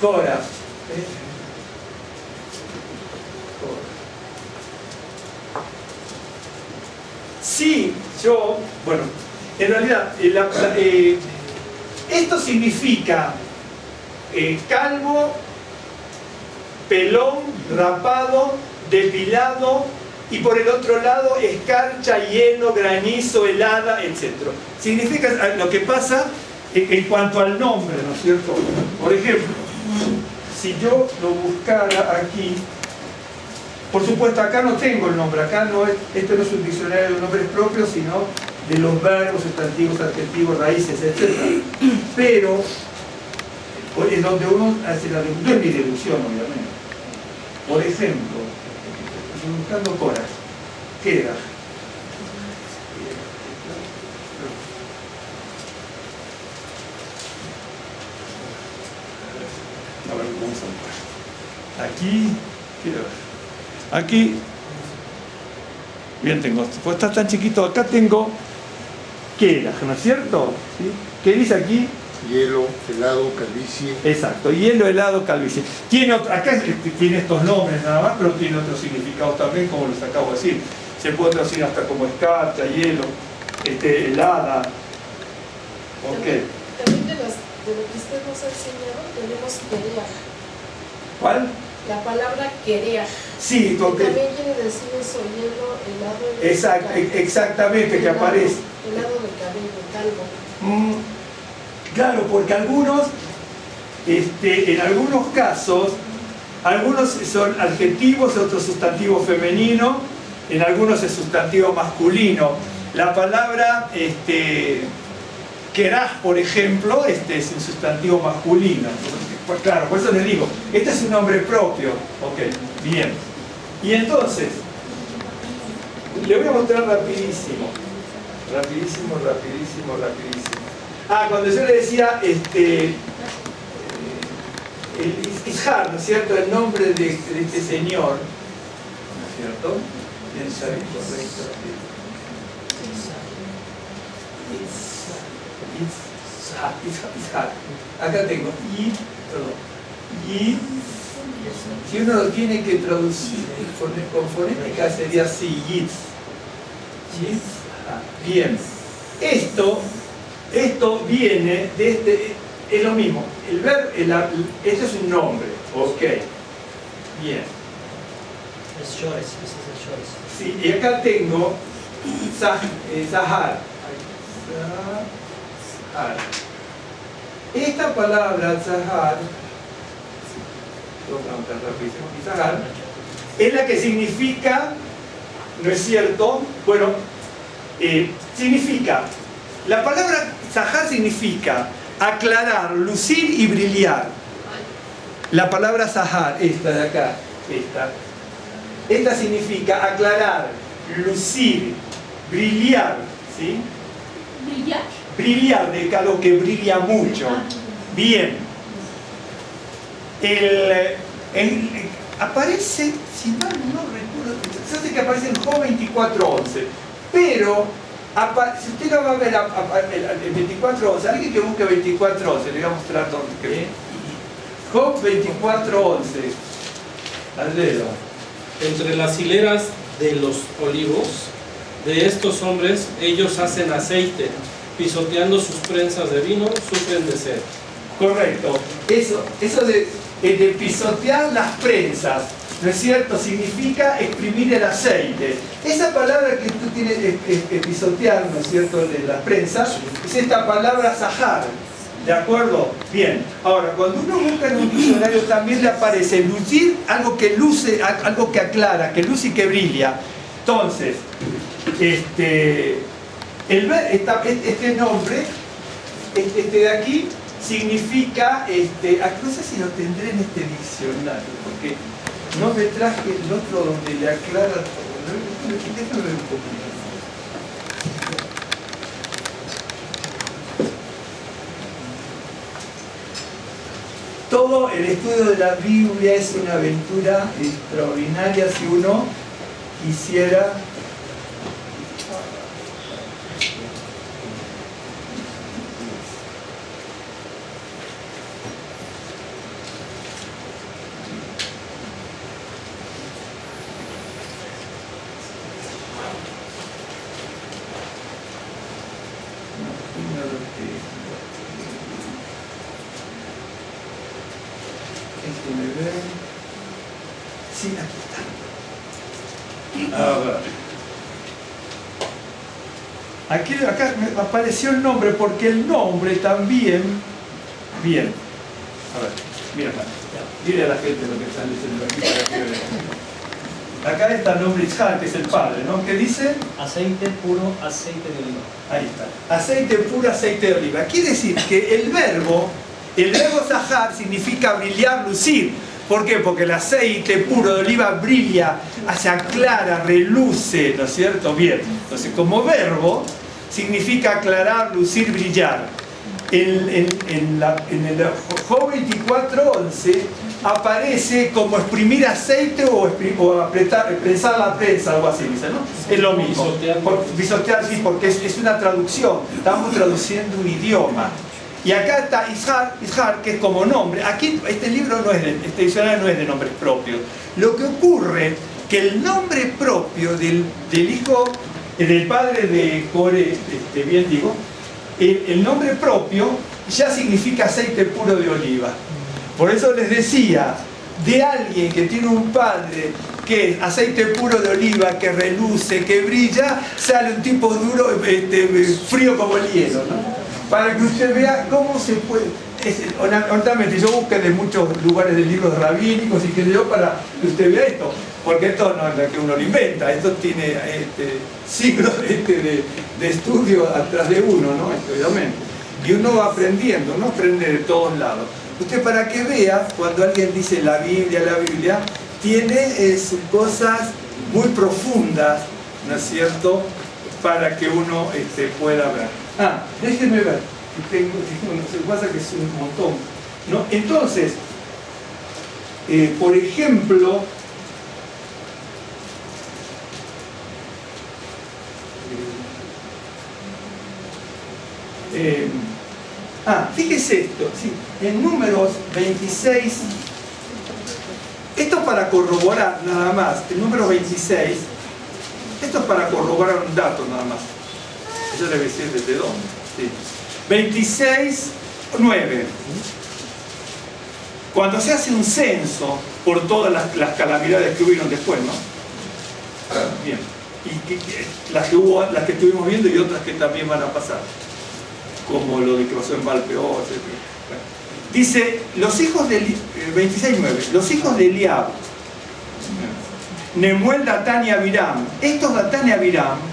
Cora. Sí, yo, bueno, en realidad, esto significa calvo, pelón, rapado, depilado, y por el otro lado escarcha, hielo, granizo, helada, etc. Significa lo que pasa en cuanto al nombre, ¿no es cierto? Por ejemplo, si yo lo buscara aquí, por supuesto acá no tengo el nombre, acá no es, esto no es un diccionario de nombres propios, sino de los verbos, sustantivos, adjetivos, raíces, etc. Pero es donde uno hace la deducción, no es mi deducción, obviamente. Por ejemplo, estoy buscando coras, ¿qué era? A ver, vamos a buscar. Aquí, quiero ver. Aquí, bien tengo, pues está tan chiquito, acá tengo queras, ¿no es cierto? ¿Sí? ¿Qué dice aquí? Hielo, helado, calvicie. Exacto, hielo, helado, calvicie. Acá tiene estos nombres nada más, pero tiene otros significados también, como les acabo de decir. Se puede traducir hasta como escarcha, hielo, helada. ¿Ok? También de lo que usted nos ha enseñado, tenemos querea. ¿Cuál? La palabra querea. Sí, porque también quiere decir eso, hielo, helado. Exactamente, que aparece. Helado del cabello, calvo. Claro, porque algunos, en algunos casos, algunos son adjetivos, otros sustantivo femenino, en algunos es sustantivo masculino. La palabra querás, por ejemplo, es un sustantivo masculino. Pues claro, por eso les digo, este es un nombre propio. Ok, bien. Y entonces, le voy a mostrar rapidísimo. Rapidísimo. Cuando yo le decía el Ishar, ¿no es cierto? El nombre de este señor, ¿no es cierto? Bien, sabe correcto. Ishar. Acá tengo si uno lo tiene que traducir con fonética sería así, bien. Esto viene de es lo mismo. El verbo, este es un nombre, ok. Bien. Es choice, ese es el choice. Sí, y acá tengo Zahar. Esta palabra Zahar, es la que significa, ¿no es cierto? Bueno, significa, la palabra Zahar significa aclarar, lucir y brillar. La palabra Zahar, esta de acá, esta significa aclarar, lucir, brillar, ¿sí? ¿Brillar? Brillar, de algo que brilla mucho. Bien. Aparece, si mal no recuerdo, yo sé que aparece en Job 24:11, pero si usted lo va a ver el 24:11, alguien que busque 24:11, le voy a mostrar dónde. Job 24:11. Al dedo. Entre las hileras de los olivos de estos hombres, ellos hacen aceite, pisoteando sus prensas de vino, sufren de sed. Correcto. Eso de pisotear las prensas, ¿no es cierto? Significa exprimir el aceite. Esa palabra que tú tienes, pisotear, ¿no es cierto?, de las prensas, es esta palabra Zahar. ¿De acuerdo? Bien. Ahora, cuando uno busca en un diccionario también le aparece lucir, algo que luce, algo que aclara, que luce y que brilla. Entonces, Este nombre, este de aquí, significa, no sé si lo tendré en este diccionario, porque no me traje el otro donde le aclara todo. Déjame ver un poquito. Todo el estudio de la Biblia es una aventura extraordinaria si uno quisiera sí, aquí está. A ver. Acá me apareció el nombre porque el nombre también. Bien. A ver, mira acá. Dile a la gente lo que están diciendo aquí para que vean. Acá está el nombre Ishar, que es el padre, ¿no? ¿Qué dice? Aceite puro, aceite de oliva. Ahí está. Aceite puro, aceite de oliva. Quiere decir que el verbo zahar significa brillar, lucir. ¿Por qué? Porque el aceite puro de oliva brilla, se aclara, reluce, ¿no es cierto? Bien. Entonces, como verbo, significa aclarar, lucir, brillar. En el Job 24:11 aparece como exprimir aceite o prensar la prensa, algo así, dice, ¿no? Es lo mismo. Pisotear, sí, porque es una traducción. Estamos traduciendo un idioma. Y acá está Ishar, que es como nombre. Aquí este libro este diccionario no es de nombres propios. Lo que ocurre que el nombre propio del hijo, del padre de Coré, bien digo, el nombre propio ya significa aceite puro de oliva. Por eso les decía, de alguien que tiene un padre que es aceite puro de oliva, que reluce, que brilla, sale un tipo duro, frío como el hielo, ¿no? Para que usted vea cómo se puede. Honestamente, yo busqué de muchos lugares de libros rabínicos y que yo para que usted vea esto, porque esto no es lo que uno lo inventa, esto tiene siglos de estudio atrás de uno, ¿no? Obviamente. Y uno va aprendiendo, uno aprende de todos lados. Usted para que vea, cuando alguien dice la Biblia, tiene sus cosas muy profundas, ¿no es cierto?, para que uno pueda ver. Déjenme ver, lo que pasa que es un montón, ¿no? Entonces, por ejemplo, fíjese esto, sí, en Números 26, esto es para corroborar nada más, el número 26, esto es para corroborar un dato nada más. Eso debe decir desde dónde. Sí. 26:9. Cuando se hace un censo por todas las calamidades que hubieron después, ¿no? Bien. Y las que estuvimos viendo y otras que también van a pasar. Como lo de que pasó en Valpeor, etc. Bueno. Dice, los hijos de 26:9. Los hijos de Eliab, Nemuel, Datán y Abiram. Estos Datán y Abiram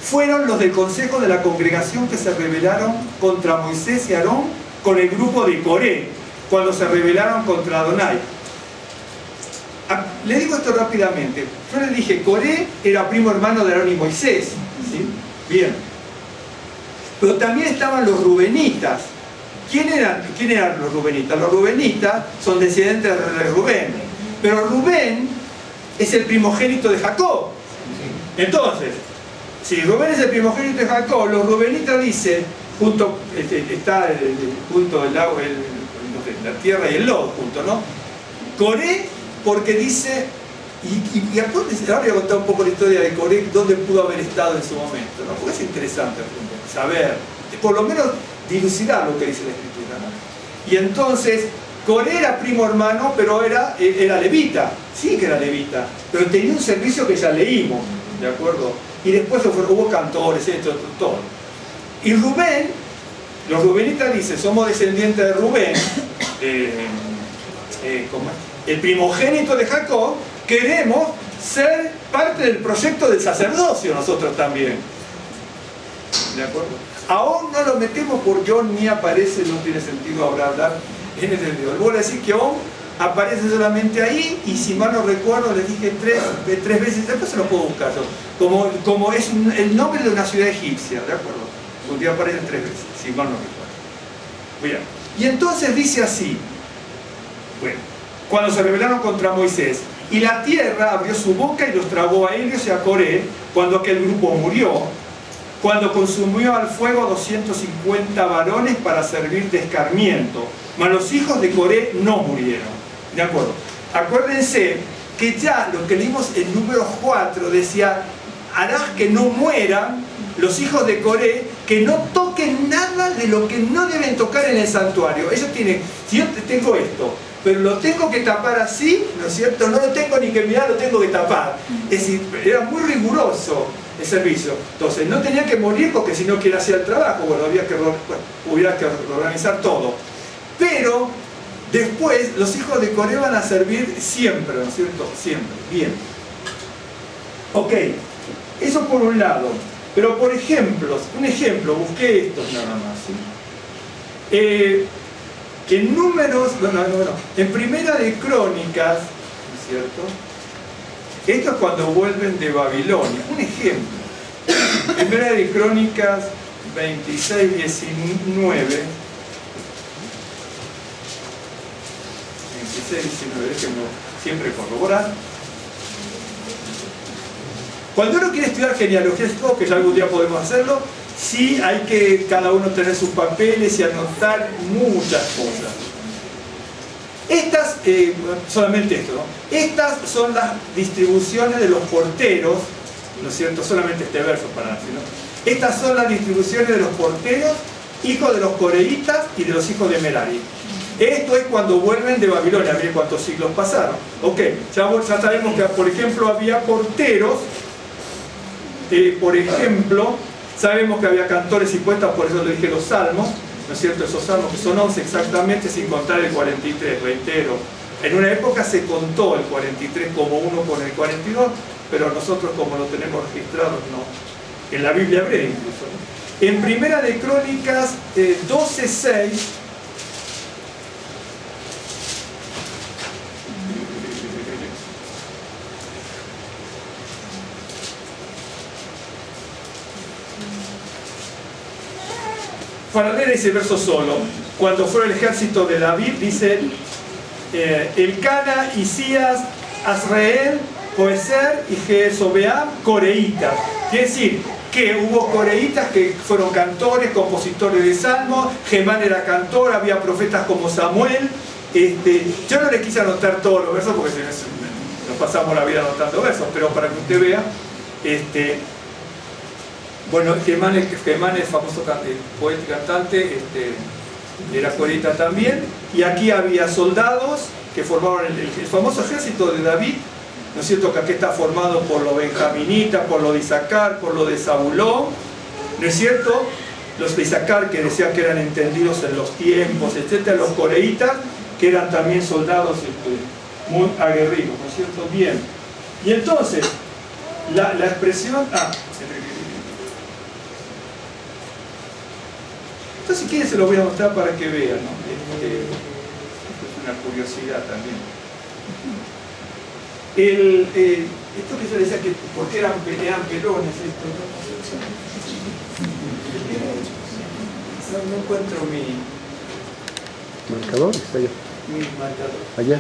fueron los del consejo de la congregación que se rebelaron contra Moisés y Aarón con el grupo de Coré, cuando se rebelaron contra Adonai. Le digo esto rápidamente. Yo les dije, Coré era primo hermano de Aarón y Moisés, ¿sí? Bien. Pero también estaban los rubenitas. ¿Quién eran los rubenitas? Los rubenitas son descendientes de Rubén. Pero Rubén es el primogénito de Jacob. Entonces, si Rubén es el primogénito de Jacob, los rubenitas dicen, está junto el agua, la tierra y el lodo junto, ¿no? Coré, porque dice, y ahora voy a contar un poco la historia de Coré, dónde pudo haber estado en su momento, ¿no? Porque es interesante saber, por lo menos dilucidar lo que dice la Escritura, ¿no? Y entonces, Coré era primo hermano, pero era levita, sí que era levita, pero tenía un servicio que ya leímos, ¿de acuerdo? Y después hubo cantores, esto, todo. Y Rubén, los rubenitas dicen, somos descendientes de Rubén, el primogénito de Jacob, queremos ser parte del proyecto del sacerdocio nosotros también. ¿De acuerdo? Aún no lo metemos porque On ni aparece, no tiene sentido ahora hablar en el video. Le voy a decir que On aparece solamente ahí, y si mal no recuerdo, les dije tres veces, después se lo puedo buscar yo, como es el nombre de una ciudad egipcia, ¿de acuerdo? Un día aparece 3 veces, si mal no recuerdo. Bien. Y entonces dice así, bueno, cuando se rebelaron contra Moisés, y la tierra abrió su boca y los tragó a ellos y a Coré, cuando aquel grupo murió, cuando consumió al fuego 250 varones para servir de escarmiento, mas los hijos de Coré no murieron. ¿De acuerdo? Acuérdense que ya lo que leímos en número 4 decía, harás que no mueran los hijos de Coré, que no toquen nada de lo que no deben tocar en el santuario. Ellos tienen, si yo tengo esto, pero lo tengo que tapar así, ¿no es cierto? No lo tengo ni que mirar, lo tengo que tapar. Es decir, era muy riguroso el servicio. Entonces, no tenía que morir porque si no quiere hacer el trabajo, bueno, hubiera que organizar todo. Pero después, los hijos de Coré van a servir siempre, ¿no es cierto? Siempre. Bien. Ok, eso por un lado. Pero por ejemplo, un ejemplo, busqué estos nada más, ¿sí? Que en números, en Primera de Crónicas, ¿no es cierto? Esto es cuando vuelven de Babilonia. Un ejemplo. Primera de Crónicas 26, 19. 26, 19, déjenme siempre corroborar. Cuando uno quiere estudiar genealogía, que ya algún día podemos hacerlo, sí hay que cada uno tener sus papeles y anotar muchas cosas. Estas, solamente esto, ¿no? Estas son las distribuciones de los porteros, ¿no es cierto? Solamente este verso para nada, ¿no? Estas son las distribuciones de los porteros, hijos de los coreitas y de los hijos de Merari. Esto es cuando vuelven de Babilonia, miren cuántos siglos pasaron. Ok, ya sabemos que, por ejemplo, había porteros, por ejemplo, sabemos que había cantores y poetas, por eso le dije los salmos, ¿no es cierto? Esos salmos que son 11 exactamente, sin contar el 43, reitero. En una época se contó el 43 como uno con el 42, pero nosotros como lo tenemos registrado, no. En la Biblia hebrea incluso, ¿no? En Primera de Crónicas 12:6, para leer ese verso solo, cuando fue el ejército de David, dice Elcana, Isías, Azreel, Joezer y Jesobeam, coreitas. Quiere decir que hubo coreitas que fueron cantores, compositores de salmos, Gemán era cantor, había profetas como Samuel. Yo no les quise anotar todos los versos porque nos pasamos la vida anotando versos, pero para que usted vea, bueno, Gemán es famoso poeta y cantante, era coreita también, y aquí había soldados que formaban el famoso ejército de David, ¿no es cierto? Que aquí está formado por los benjaminitas, por los de Isaacar, por los de Zabulón, ¿no es cierto? Los de Isaacar que decían que eran entendidos en los tiempos, etc. Los coreitas que eran también soldados muy aguerridos, ¿no es cierto? Bien. Y entonces, la expresión... Entonces, si quieren se lo voy a mostrar para que vean, ¿no? Esto es una curiosidad también. Esto que yo decía que porque eran pelones, esto, no encuentro mi marcador, está allá. Mi marcador. Allá.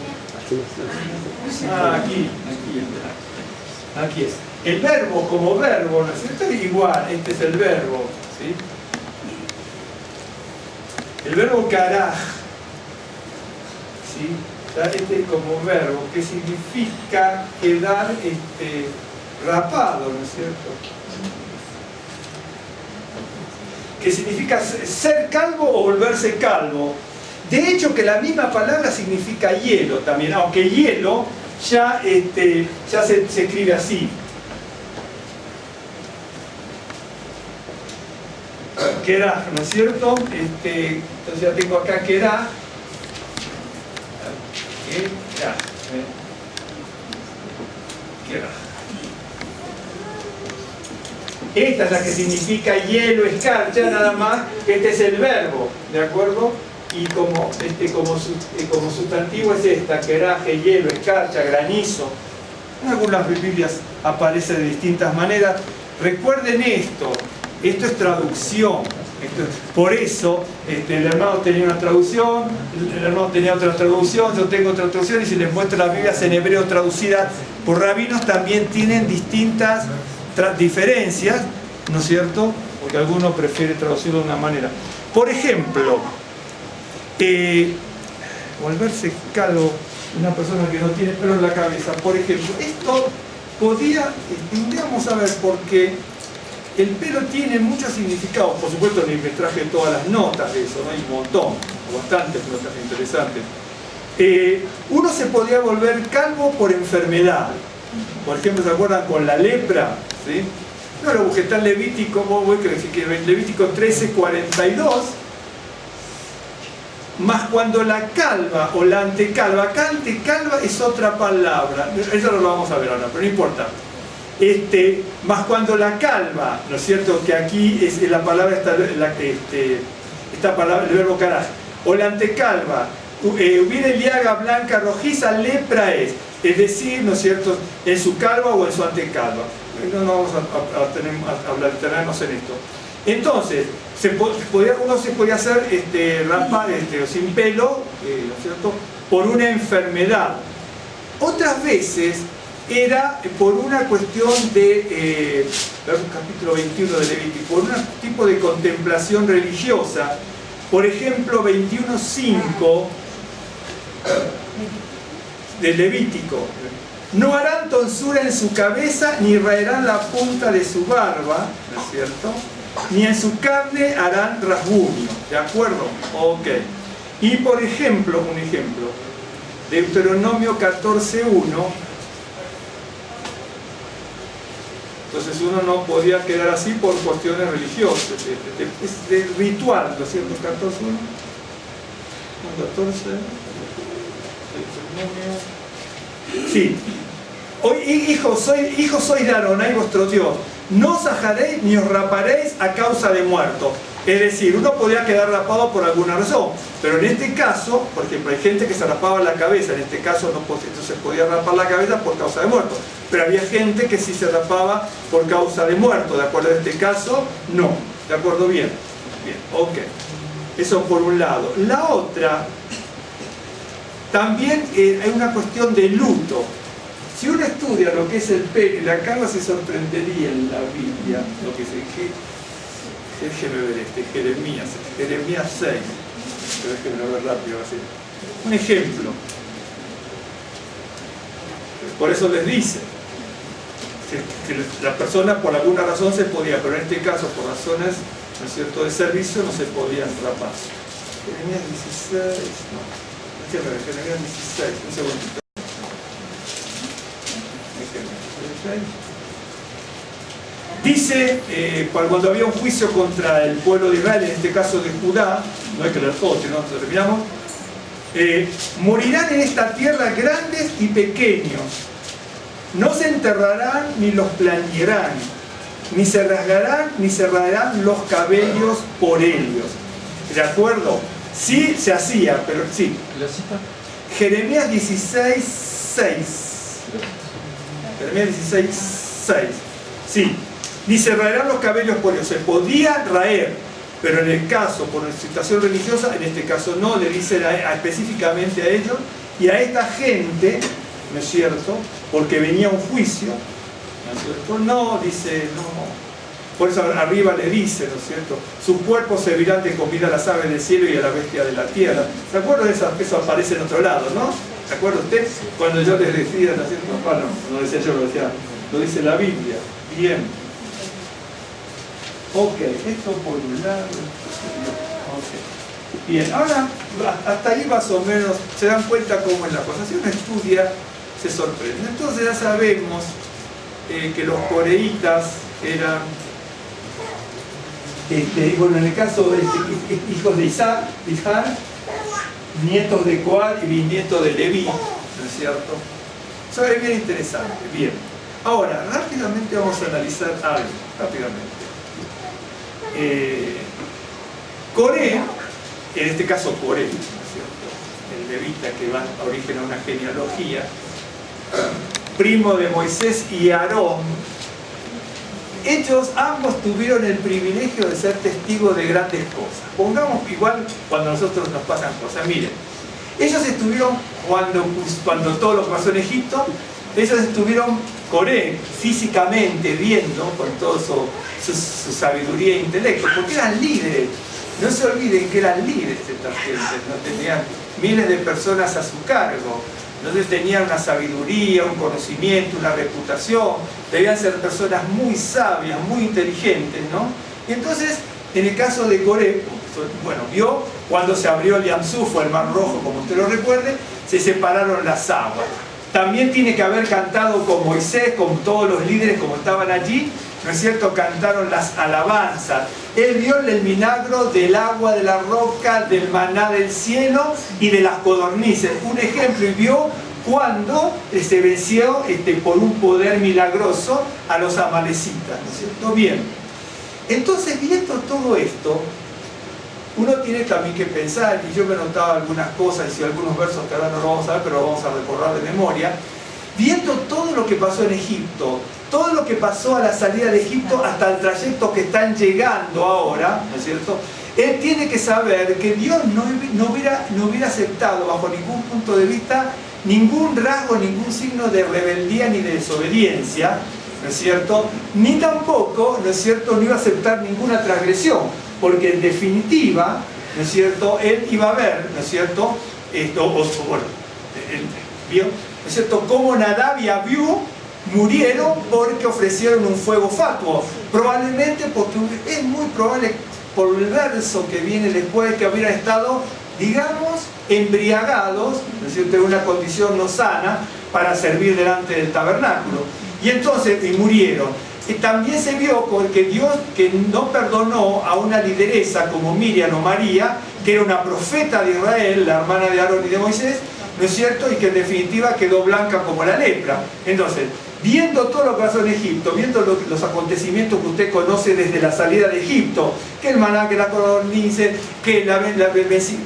Aquí es. El verbo como verbo, ¿no es cierto? Es igual, este es el verbo, ¿sí? El verbo karaj, ¿sí? Este como verbo, que significa quedar rapado, ¿no es cierto? Que significa ser calvo o volverse calvo. De hecho, que la misma palabra significa hielo también, aunque hielo ya se escribe así. Keraj, ¿no es cierto? Entonces ya tengo acá Keraj. Esta es la que significa hielo, escarcha, nada más. Este es el verbo, ¿de acuerdo? Y como sustantivo es esta, queraje, hielo, escarcha, granizo. En algunas Biblias aparece de distintas maneras. Recuerden esto es traducción. Por eso el hermano tenía una traducción, el hermano tenía otra traducción, yo tengo otra traducción, y si les muestro las Biblias en hebreo traducidas por rabinos también tienen distintas diferencias, ¿no es cierto? Porque alguno prefiere traducirlo de una manera. Por ejemplo, volverse calvo una persona que no tiene pelo en la cabeza, por ejemplo, esto tendríamos a ver porque el pelo tiene muchos significados. Por supuesto, ni me traje todas las notas de eso, ¿no? Hay un montón, bastantes notas interesantes. Uno se podía volver calvo por enfermedad. Por ejemplo, ¿se acuerdan con la lepra? ¿Sí? No lo busqué, está en Levítico, Levítico 13:42. Más cuando la calva o la antecalva, calva es otra palabra, eso no lo vamos a ver ahora, pero no importa. Más cuando la calva, ¿no es cierto? Que aquí es la palabra, esta palabra, el verbo caraj, o la antecalva, hubiere llaga blanca rojiza, lepra es decir, ¿no es cierto?, en su calva o en su antecalva. No vamos a detenernos en esto. Entonces, uno se podía hacer rapar sin pelo, ¿no es cierto?, por una enfermedad. Otras veces era por una cuestión de, capítulo 21 de Levítico, por un tipo de contemplación religiosa. Por ejemplo, 21:5 de Levítico: no harán tonsura en su cabeza, ni raerán la punta de su barba, ¿no es cierto?, ni en su carne harán rasguño, ¿de acuerdo? Ok. Y por ejemplo, un ejemplo, Deuteronomio 14:1. Entonces uno no podía quedar así por cuestiones religiosas, es de ritual, ¿no es cierto? 14:1. 14. Sí. Hijos sois de Adonai vuestro Dios. No os ajaréis ni os raparéis a causa de muerto. Es decir, uno podía quedar rapado por alguna razón, pero en este caso, por ejemplo, hay gente que se rapaba la cabeza, en este caso no se podía rapar la cabeza por causa de muerto, pero había gente que sí se rapaba por causa de muerto, ¿de acuerdo? En este caso, no. ¿De acuerdo? Bien, ok. Eso por un lado. La otra, también hay una cuestión de luto. Si uno estudia lo que es el pelo y la calva, se sorprendería en la Biblia lo que se déjeme ver Jeremías 6. Pero déjeme ver rápido así. Un ejemplo. Por eso les dice que la persona por alguna razón se podía, pero en este caso por razones, ¿no es cierto?, de servicio no se podían rapar. Jeremías 16, no. Déjeme ver, Jeremías 16, un segundito. Dice, cuando había un juicio contra el pueblo de Israel, en este caso de Judá, no hay que leer todo, si no terminamos, morirán en esta tierra grandes y pequeños, no se enterrarán ni los plañirán, ni se rasgarán ni se raerán los cabellos por ellos. ¿De acuerdo? Sí se hacía, pero sí. ¿La cita? Jeremías 16:6. Jeremías 16:6. Sí. Ni se raerán los cabellos por ellos. Se podía raer, pero en el caso, por una situación religiosa, en este caso no, le dice específicamente a ellos y a esta gente, ¿no es cierto?, porque venía un juicio, ¿no es cierto? No, dice, no. Por eso arriba le dice, ¿no es cierto?, sus cuerpos servirán de comida a las aves del cielo y a la bestia de la tierra. ¿Se acuerdan de eso? Eso aparece en otro lado, ¿no? ¿Se acuerda usted? Cuando yo les decía, ¿no es cierto? Bueno, no decía yo, lo dice la Biblia. Bien. Ok, esto por un lado. Ok. Bien, ahora hasta ahí más o menos se dan cuenta cómo es la cosa. Si uno estudia, se sorprende. Entonces ya sabemos que los coreitas eran, bueno, en el caso de hijos de Isaac, nietos de Coat y bisnietos de Leví, ¿no es cierto? Eso es bien interesante. Bien. Ahora, rápidamente vamos a analizar algo, rápidamente. Coré, en este caso Coré, ¿no es cierto? El levita que va a originar una genealogía, primo de Moisés y Aarón, ellos ambos tuvieron el privilegio de ser testigos de grandes cosas. Pongamos igual cuando a nosotros nos pasan cosas. Miren, ellos estuvieron cuando todo lo que pasó en Egipto, ellos estuvieron, Coré, físicamente viendo, con toda su sabiduría e intelecto, porque eran líderes. No se olviden que eran líderes estas gentes, ¿no? Tenían miles de personas a su cargo. Entonces tenían una sabiduría, un conocimiento, una reputación, debían ser personas muy sabias, muy inteligentes, ¿no? Y entonces, en el caso de Coré, bueno, vio cuando se abrió el Yamsuf o el Mar Rojo, como usted lo recuerde, se separaron las aguas. También tiene que haber cantado con Moisés, con todos los líderes como estaban allí, ¿no es cierto? Cantaron las alabanzas. Él vio el milagro del agua de la roca, del maná del cielo y de las codornices. Un ejemplo, y vio cuando se venció por un poder milagroso a los amalecitas, ¿no es cierto? Bien. Entonces, viendo todo esto, uno tiene también que pensar, y yo me notaba algunas cosas y algunos versos que ahora no lo vamos a ver, pero lo vamos a recordar de memoria, viendo todo lo que pasó en Egipto, todo lo que pasó a la salida de Egipto hasta el trayecto que están llegando ahora, ¿no es cierto? Él tiene que saber que Dios no hubiera aceptado bajo ningún punto de vista ningún rasgo, ningún signo de rebeldía ni de desobediencia, ¿no es cierto? Ni tampoco, ¿no es cierto?, no iba a aceptar ninguna transgresión, porque en definitiva, ¿no es cierto?, él iba a ver, ¿no es cierto?, vio, ¿no es cierto?, cómo Nadab y Abiú murieron porque ofrecieron un fuego fatuo. Probablemente porque es muy probable, por el verso que viene después, que hubieran estado, digamos, embriagados, ¿no es cierto?, en una condición no sana para servir delante del tabernáculo. Y entonces, y murieron. Y también se vio porque Dios que no perdonó a una lideresa como Miriam o María, que era una profeta de Israel, la hermana de Aarón y de Moisés, ¿no es cierto?, y que en definitiva quedó blanca como la lepra. Entonces, viendo todo lo que pasó en Egipto, viendo los acontecimientos que usted conoce desde la salida de Egipto, que el maná, que la codornices, que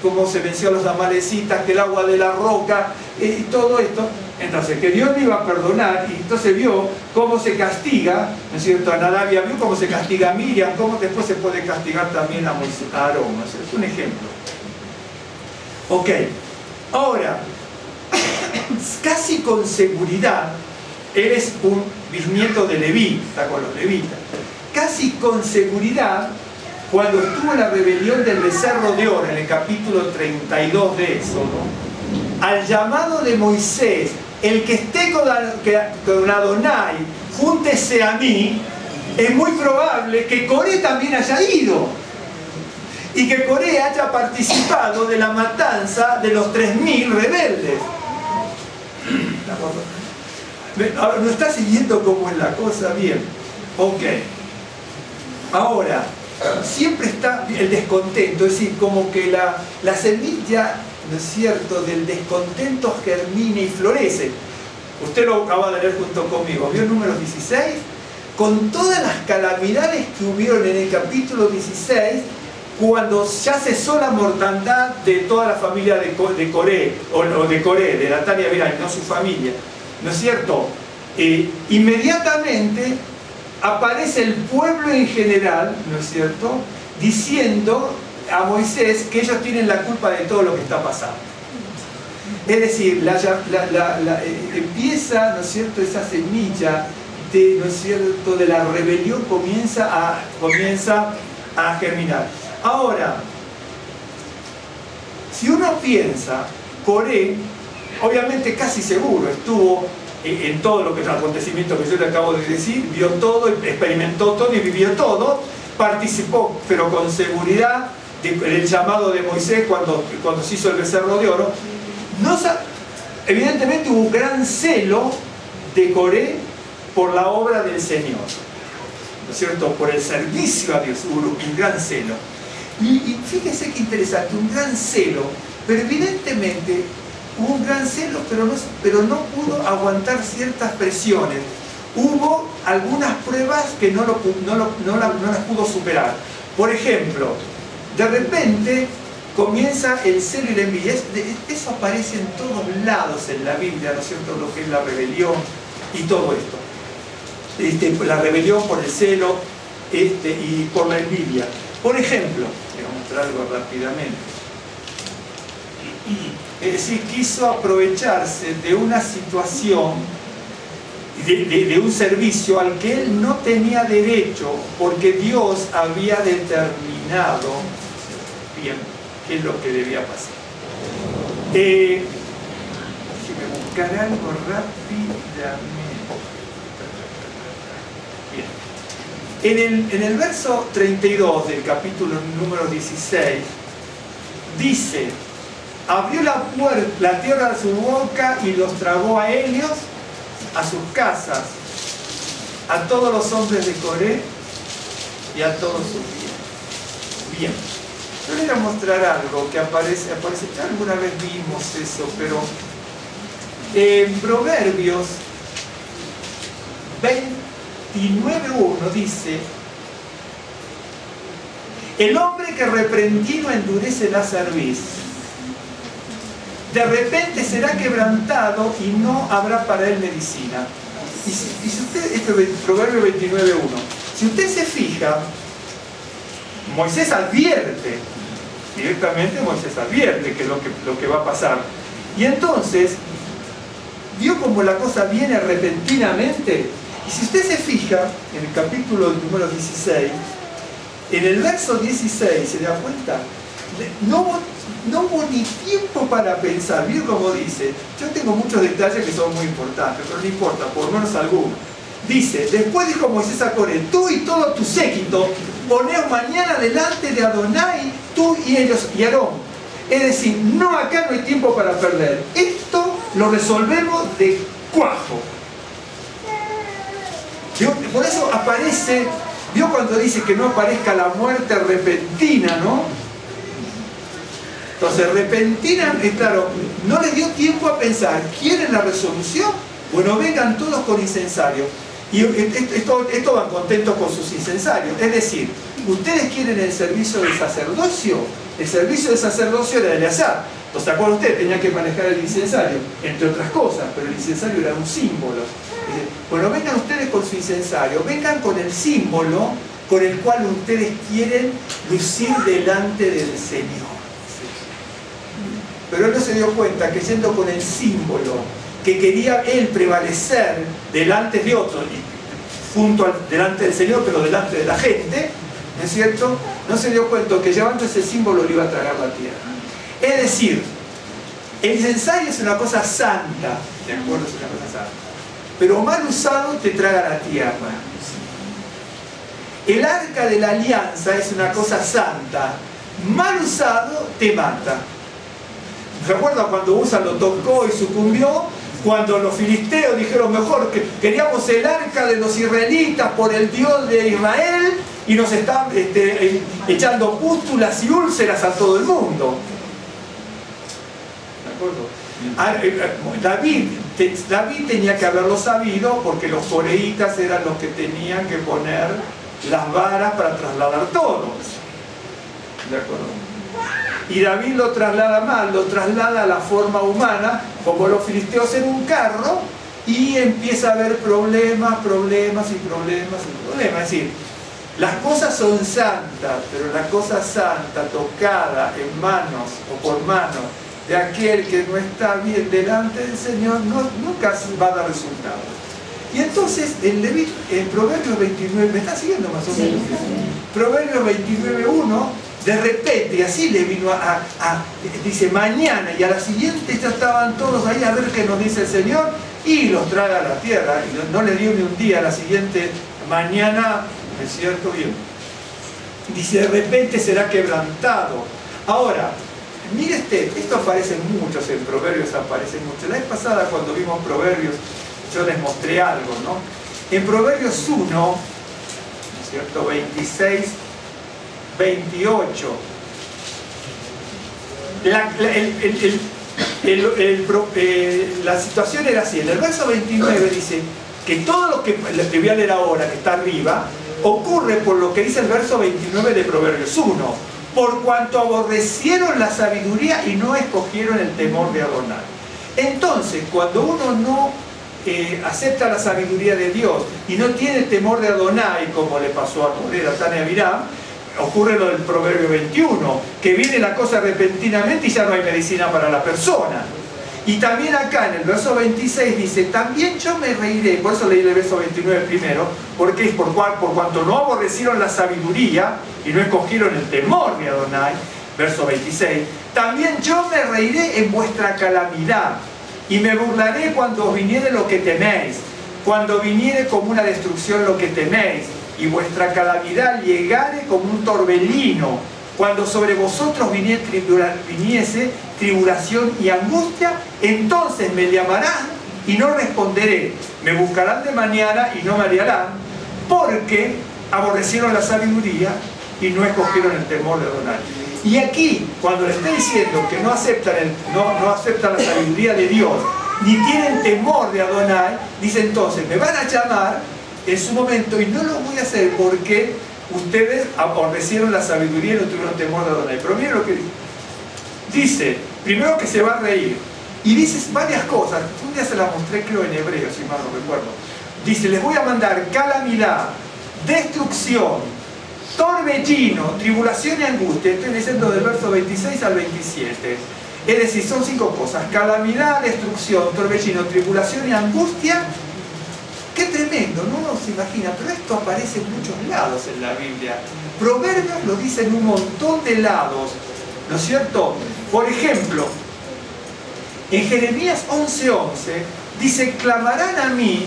cómo se venció a los amalecitas, que el agua de la roca, y todo esto, entonces que Dios no iba a perdonar, y entonces vio cómo se castiga, ¿no es cierto?, a Nadab y Abiú, cómo se castiga a Miriam, cómo después se puede castigar también a Aarón, ¿no es cierto? Un ejemplo. Ok, ahora, casi con seguridad, eres un bisnieto de Leví, está con los levitas. Casi con seguridad, cuando estuvo la rebelión del becerro de oro, en el capítulo 32 de Éxodo, al llamado de Moisés, el que esté con Adonai, júntese a mí, es muy probable que Coré también haya ido. Y que Coré haya participado de la matanza de los 3000 rebeldes. Ahora, ¿no está siguiendo cómo es la cosa? Bien. Ok. Ahora, siempre está el descontento, es decir, como que la semilla, ¿no es cierto?, del descontento germina y florece. Usted lo acaba de leer junto conmigo. ¿Vio Números 16? Con todas las calamidades que hubieron en el capítulo 16, cuando ya cesó la mortandad de toda la familia de Coré, de Datán y Abiram, no su familia, ¿no es cierto? Inmediatamente aparece el pueblo en general, ¿no es cierto?, diciendo a Moisés que ellos tienen la culpa de todo lo que está pasando. Es decir, empieza, ¿no es cierto?, esa semilla de, ¿no es cierto?, de la rebelión comienza a germinar. Ahora, si uno piensa, Coré, obviamente casi seguro estuvo en todo lo que es el acontecimiento que yo le acabo de decir, vio todo, experimentó todo y vivió todo, participó, pero con seguridad, del llamado de Moisés cuando se hizo el becerro de oro. Evidentemente hubo un gran celo de Coré por la obra del Señor, ¿no es cierto?, por el servicio a Dios, hubo un gran celo. Y fíjese qué interesante, un gran celo, pero evidentemente hubo un gran celo, pero no pudo aguantar ciertas presiones. hubo algunas pruebas que no las pudo superar. Por ejemplo, de repente comienza el celo y la envidia. Eso aparece en todos lados en la Biblia, ¿no es cierto? Lo que es la rebelión y todo esto. La rebelión por el celo y por la envidia. Por ejemplo, voy a mostrar algo rápidamente. Es decir, quiso aprovecharse de una situación, de un servicio al que él no tenía derecho, porque Dios había determinado bien qué es lo que debía pasar. Déjeme buscar algo rápidamente. Bien. En el verso 32 del capítulo número 16 dice: abrió la tierra a su boca y los tragó a ellos, a sus casas, a todos los hombres de Coré y a todos sus bienes. Bien, yo les voy a mostrar algo que aparece, ya alguna vez vimos eso, pero en Proverbios 29:1 dice: el hombre que repentino endurece la cerviz, de repente será quebrantado y no habrá para él medicina. Y si usted, Proverbio 29:1, si usted se fija, Moisés advierte, directamente Moisés advierte que es lo que va a pasar. Y entonces, vio como la cosa viene repentinamente. Y si usted se fija, en el capítulo número 16, en el verso 16, ¿se da cuenta? No hubo ni tiempo para pensar. ¿Vio cómo dice? Yo tengo muchos detalles que son muy importantes, pero no importa, por lo menos algunos. Dice: después dijo Moisés a Coré: tú y todo tu séquito, poneos mañana delante de Adonai, tú y ellos y Aarón. Es decir, no, acá no hay tiempo para perder. Esto lo resolvemos de cuajo. Por eso aparece, ¿vio cuando dice que no aparezca la muerte repentina, no? Entonces, repentina, es claro, no les dio tiempo a pensar. ¿Quieren la resolución? Bueno, vengan todos con incensario. Y esto van contentos con sus incensarios. Es decir, ustedes quieren el servicio del sacerdocio. El servicio del sacerdocio era de Eleazar. ¿Se acuerdan ustedes? Tenía que manejar el incensario, entre otras cosas, pero el incensario era un símbolo. Bueno, vengan ustedes con su incensario, vengan con el símbolo con el cual ustedes quieren lucir delante del Señor. Pero él no se dio cuenta que yendo con el símbolo que quería él prevalecer delante de otros, delante del Señor, pero delante de la gente, ¿no es cierto? No se dio cuenta que llevando ese símbolo le iba a tragar la tierra. Es decir, el incensario es una cosa santa, ¿de acuerdo? Es una cosa santa. Pero mal usado te traga la tierra. El arca de la alianza es una cosa santa, mal usado te mata. ¿Recuerdan cuando Usa lo tocó y sucumbió? Cuando los filisteos dijeron: mejor que queríamos el arca de los israelitas por el Dios de Israel, y nos están echando pústulas y úlceras a todo el mundo. ¿De acuerdo? David tenía que haberlo sabido, porque los coreitas eran los que tenían que poner las varas para trasladar todo. ¿De acuerdo? Y David lo traslada mal, lo traslada a la forma humana, como los filisteos en un carro, y empieza a haber problemas. Es decir, las cosas son santas, pero la cosa santa tocada en manos o por manos de aquel que no está bien delante del Señor, nunca va a dar resultados. Y entonces en Proverbios 29, ¿me está siguiendo más o menos? Sí. Proverbios 29:1, de repente, y así le vino dice mañana, y a la siguiente ya estaban todos ahí a ver qué nos dice el Señor, y los traga a la tierra, y no le dio ni un día, a la siguiente mañana, ¿es cierto? Bien. Dice: de repente será quebrantado. Ahora, mire esto aparece muchos en Proverbios, aparece mucho. La vez pasada cuando vimos Proverbios, yo les mostré algo, ¿no? En Proverbios 1, ¿no es cierto? 26, 28. La situación era así. En el verso 29 dice: que todo lo que te voy a leer ahora, que está arriba, ocurre por lo que dice el verso 29 de Proverbios 1. Por cuanto aborrecieron la sabiduría y no escogieron el temor de Adonai. Entonces, cuando uno no acepta la sabiduría de Dios y no tiene temor de Adonai, como le pasó a Coré, Datán y Abiram, ocurre lo del Proverbio 21, que viene la cosa repentinamente y ya no hay medicina para la persona. Y también acá en el verso 26 dice, también yo me reiré, por eso leí el verso 29 primero, porque es por cuanto no aborrecieron la sabiduría y no escogieron el temor de Adonai, verso 26, también yo me reiré en vuestra calamidad y me burlaré cuando os viniere lo que teméis, cuando viniere como una destrucción lo que teméis, y vuestra calamidad llegare como un torbellino, cuando sobre vosotros viniese tribulación y angustia, entonces me llamarán y no responderé, me buscarán de mañana y no me hallarán, porque aborrecieron la sabiduría y no escogieron el temor de Adonai. Y aquí, cuando le está diciendo que no aceptan la sabiduría de Dios, ni tienen temor de Adonai, dice entonces, me van a llamar en su momento y no lo voy a hacer porque ustedes aborrecieron la sabiduría y no tuvieron temor de Adonai. Pero miren lo que dice, primero que se va a reír, y dice varias cosas. Un día se las mostré, creo, en hebreo, si mal no recuerdo. Dice, les voy a mandar calamidad, destrucción, torbellino, tribulación y angustia. Estoy diciendo del verso 26 al 27. Es decir, son 5 cosas: calamidad, destrucción, torbellino, tribulación y angustia. ¡Qué tremendo! No uno se imagina, pero esto aparece en muchos lados en la Biblia. Proverbios lo dice en un montón de lados, ¿no es cierto? Por ejemplo, en Jeremías 11:11 dice, clamarán a mí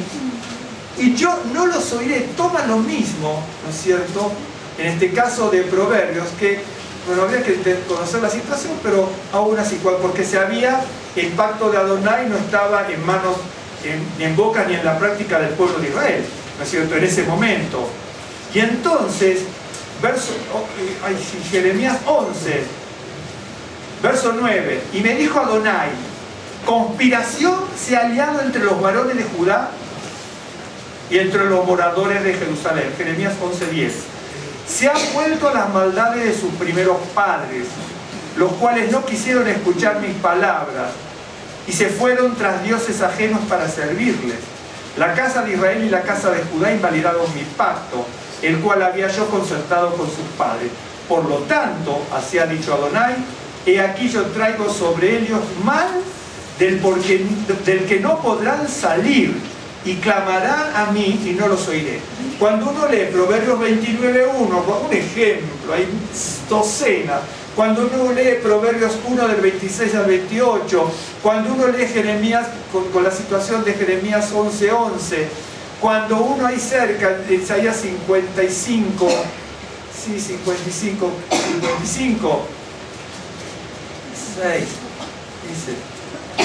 y yo no los oiré. Toma lo mismo, ¿no es cierto? En este caso de Proverbios, que, bueno, habría que conocer la situación, pero aún así, porque el pacto de Adonai no estaba en manos, ni en boca ni en la práctica del pueblo de Israel, ¿no es cierto?, en ese momento. Y entonces, Jeremías 11, verso 9, y me dijo Adonai, conspiración se ha aliado entre los varones de Judá y entre los moradores de Jerusalén. Jeremías 11:10. Se han vuelto a las maldades de sus primeros padres, los cuales no quisieron escuchar mis palabras y se fueron tras dioses ajenos para servirles. La casa de Israel y la casa de Judá invalidaron mi pacto, el cual había yo concertado con sus padres. Por lo tanto, así ha dicho Adonai, he aquí yo traigo sobre ellos mal del que no podrán salir, y clamarán a mí y no los oiré. Cuando uno lee Proverbios 29:1, un ejemplo, hay docenas. Cuando uno lee Proverbios 1 del 26 al 28, cuando uno lee Jeremías, con la situación de Jeremías 11:11, cuando uno ahí cerca, de Isaías 55, 6, dice,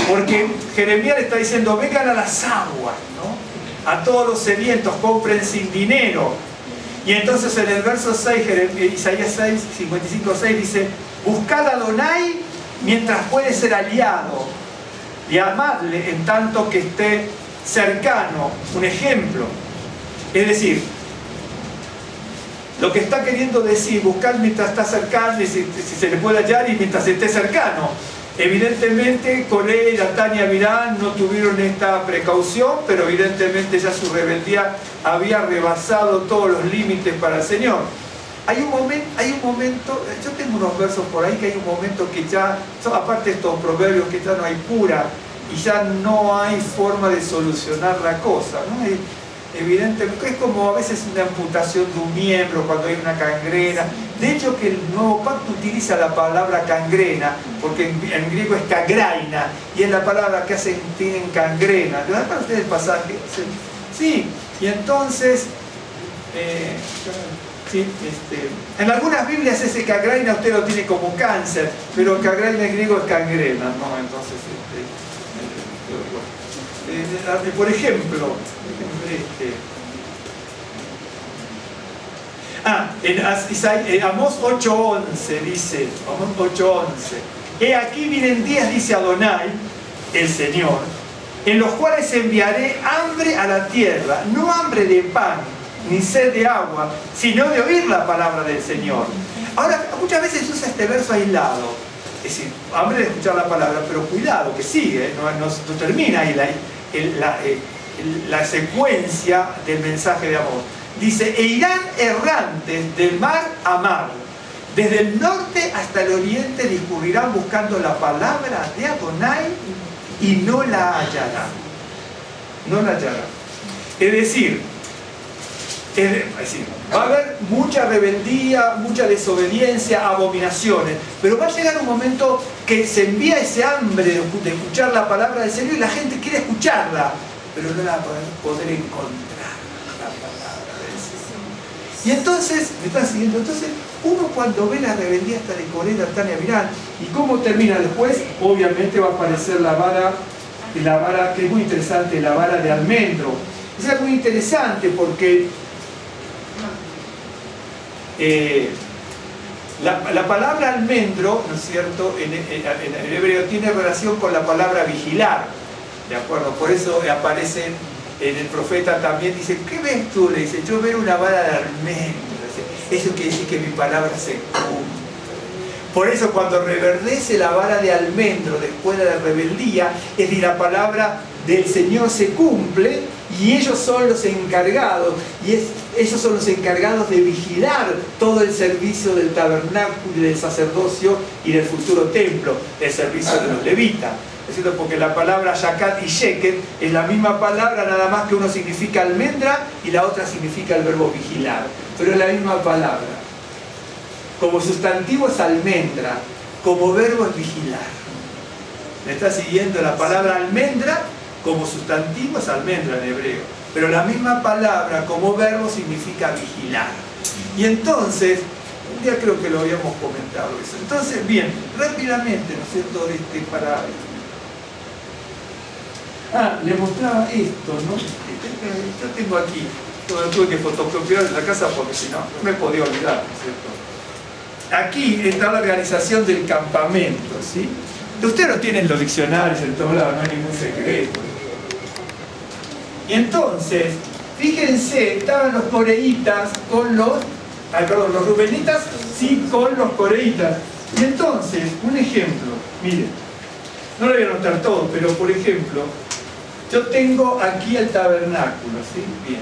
porque Jeremías le está diciendo, vengan a las aguas, ¿no?, a todos los sedientos, compren sin dinero. Y entonces en el verso 6, Isaías 55:6 dice, buscad a Adonai mientras puede ser aliado y amadle en tanto que esté cercano. Un ejemplo, es decir, lo que está queriendo decir, buscar mientras está cercano, si se le puede hallar, y mientras esté cercano. Evidentemente Coré, Datán y Abiram no tuvieron esta precaución, pero evidentemente ya su rebeldía había rebasado todos los límites para el Señor. Hay un momento, yo tengo unos versos por ahí que hay un momento que ya, aparte de estos proverbios, que ya no hay cura y ya no hay forma de solucionar la cosa, ¿no? Evidentemente es como a veces una amputación de un miembro cuando hay una gangrena. De hecho, que el Nuevo Pacto utiliza la palabra gangrena, porque en griego es kagraina, y es la palabra que tienen gangrena. ¿Le dan para ustedes el pasaje? Sí, y entonces, en algunas Biblias ese kagraina usted lo tiene como cáncer, pero kagraina en griego es gangrena, ¿no? Entonces, por ejemplo, en Amós 8:11 dice, Amós 8:11, he aquí vienen días, dice Adonai, el Señor, en los cuales enviaré hambre a la tierra, no hambre de pan, ni sed de agua, sino de oír la palabra del Señor. Ahora, muchas veces se usa este verso aislado, es decir, hambre de escuchar la palabra, pero cuidado, que sigue, no termina ahí la secuencia del mensaje de amor. Dice, e irán errantes de mar a mar, desde el norte hasta el oriente discurrirán buscando la palabra de Adonai y no la hallarán. No la hallarán. Es decir, va a haber mucha rebeldía, mucha desobediencia, abominaciones, pero va a llegar un momento que se envía ese hambre de escuchar la palabra del Señor y la gente quiere escucharla, pero no la va a poder encontrar, la palabra del Señor. Y entonces, ¿me están siguiendo? Entonces, uno cuando ve la rebeldía hasta de Coré, Datán y Abiram, ¿y cómo termina después? Obviamente va a aparecer la vara que es muy interesante, la vara de almendro. O sea, muy interesante porque la palabra almendro, ¿no es cierto?, en el hebreo tiene relación con la palabra vigilar, ¿de acuerdo? Por eso aparece en el profeta también, dice, ¿qué ves tú? Le dice, yo veo una vara de almendro. Eso quiere decir que mi palabra se cumple. Por eso cuando reverdece la vara de almendro después de la rebeldía, es decir, la palabra del Señor se cumple y ellos son los encargados, ellos son los encargados de vigilar todo el servicio del tabernáculo y del sacerdocio y del futuro templo, el servicio de los levitas. Es cierto, porque la palabra yacat y sheket es la misma palabra, nada más que uno significa almendra y la otra significa el verbo vigilar, pero es la misma palabra. Como sustantivo es almendra, como verbo es vigilar. ¿Me está siguiendo? La palabra almendra como sustantivo es almendra en hebreo, pero la misma palabra como verbo significa vigilar. Y entonces, un día creo que lo habíamos comentado eso. Entonces, bien, rápidamente, ¿no es cierto? Le mostraba esto, ¿no? Yo tengo aquí, tuve que fotocopiar en la casa porque si no, no me podía olvidar, ¿no es cierto? Aquí está la organización del campamento, ¿sí? Ustedes no tienen los diccionarios en todos lados, no hay ningún secreto. Y entonces, fíjense, estaban los coreitas con los rubenitas, sí, con los coreitas. Y entonces, un ejemplo, miren, no lo voy a anotar todo, pero por ejemplo, yo tengo aquí el tabernáculo, ¿sí? Bien,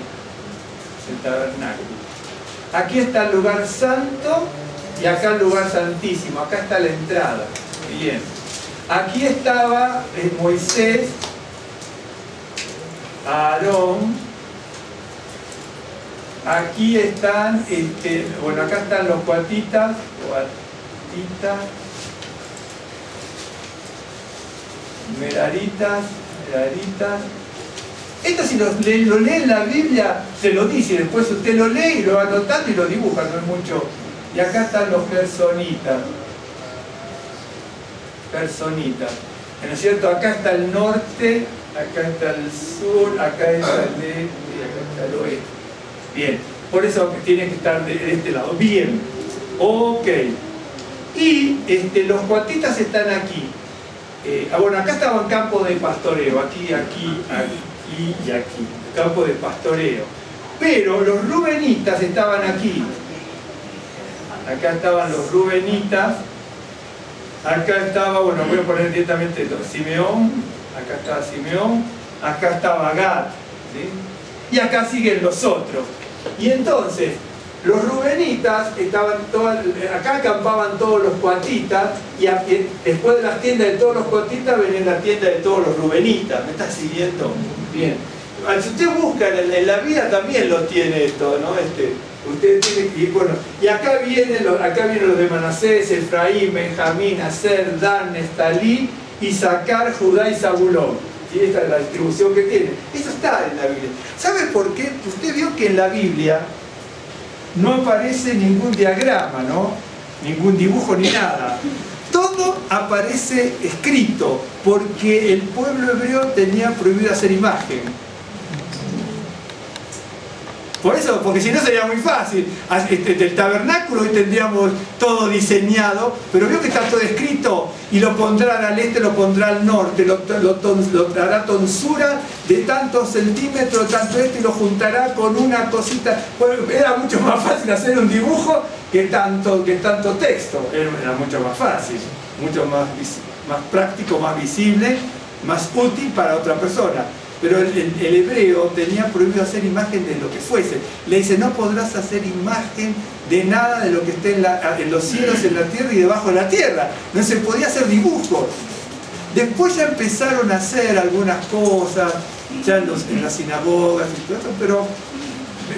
el tabernáculo. Aquí está el lugar santo y acá el lugar santísimo, acá está la entrada. Bien. Aquí estaba Moisés, Aarón, aquí están, bueno, acá están los coatitas, meraritas. Esto si lo lee en la Biblia, se lo dice, después usted lo lee y lo va anotando y lo dibuja, no es mucho. Y acá están los gersonitas. ¿No es cierto? Acá está el norte, acá está el sur, acá está el este y acá está el oeste. Bien, por eso tiene que estar de este lado. Bien, ok. Y los coatitas están aquí. Bueno, acá estaba en campo de pastoreo, aquí y aquí, campo de pastoreo. Pero los rubenitas estaban aquí. Acá estaban los rubenitas. Acá estaba, bueno, voy a poner directamente Simeón. Acá estaba Simeón. Acá estaba Gad, ¿sí? Y acá siguen los otros. Y entonces, los rubenitas estaban acá acampaban todos los coatitas y después de las tiendas de todos los coatitas venía la tienda de todos los rubenitas. ¿Me estás siguiendo? Bien. Si usted busca en la vida también lo tiene esto, ¿no? Usted tiene, y bueno, y acá vienen los de Manasés, Efraín, Benjamín, Aser, Dan, Neftalí, Isaacar, Judá y Zabulón. Y esta es la distribución que tiene. Eso está en la Biblia. ¿Sabe por qué? Usted vio que en la Biblia no aparece ningún diagrama, ¿no? Ningún dibujo ni nada. Todo aparece escrito porque el pueblo hebreo tenía prohibido hacer imagen. Por eso, porque si no sería muy fácil. Del tabernáculo hoy tendríamos todo diseñado, pero veo que está todo escrito y lo pondrá al este, lo pondrá al norte, lo hará tonsura de tantos centímetros, tanto y lo juntará con una cosita. Bueno, era mucho más fácil hacer un dibujo que tanto texto. Era mucho más fácil, mucho más práctico, más visible, más útil para otra persona. Pero el hebreo tenía prohibido hacer imagen de lo que fuese. Le dice, no podrás hacer imagen de nada de lo que esté en los cielos, en la tierra y debajo de la tierra. No se podía hacer dibujos. Después ya empezaron a hacer algunas cosas, ya en las sinagogas y todo eso, pero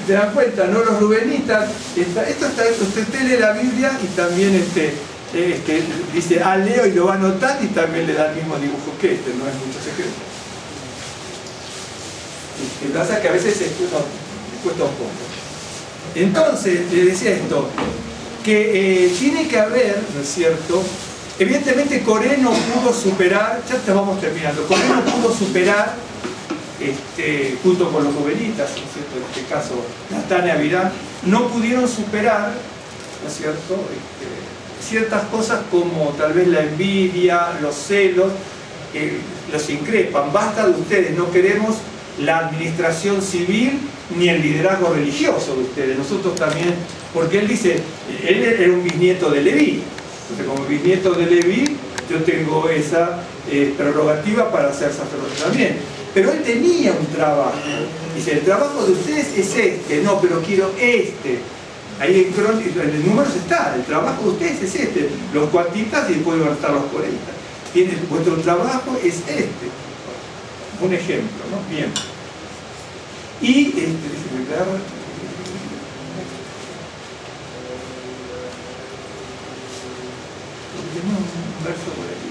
te dan cuenta, ¿no? Los rubenitas, usted lee la Biblia y también dice, leo y lo va a anotar y también le da el mismo dibujo que no es mucho secreto. Lo que pasa es que a veces cuesta un poco. Entonces, le decía esto, que tiene que haber, ¿no es cierto? Evidentemente Coré no pudo superar, ya estamos terminando, Coré no pudo superar, junto con los juvenitas, ¿no es cierto? En este caso, Natán y Abirán, no pudieron superar, ¿no es cierto? Ciertas cosas como tal vez la envidia, los celos, los increpan. Basta de ustedes, no queremos la administración civil ni el liderazgo religioso de ustedes. Nosotros también, porque él dice, él era un bisnieto de Leví. Entonces, como bisnieto de Leví, yo tengo esa prerrogativa para ser sacerdote también. Pero él tenía un trabajo. Dice, el trabajo de ustedes es no, pero quiero Ahí en el números está, el trabajo de ustedes es los cuantitas y después van a estar los 40. Vuestro trabajo es un ejemplo, ¿no? Bien. Y déjenme ver. Un verso por aquí.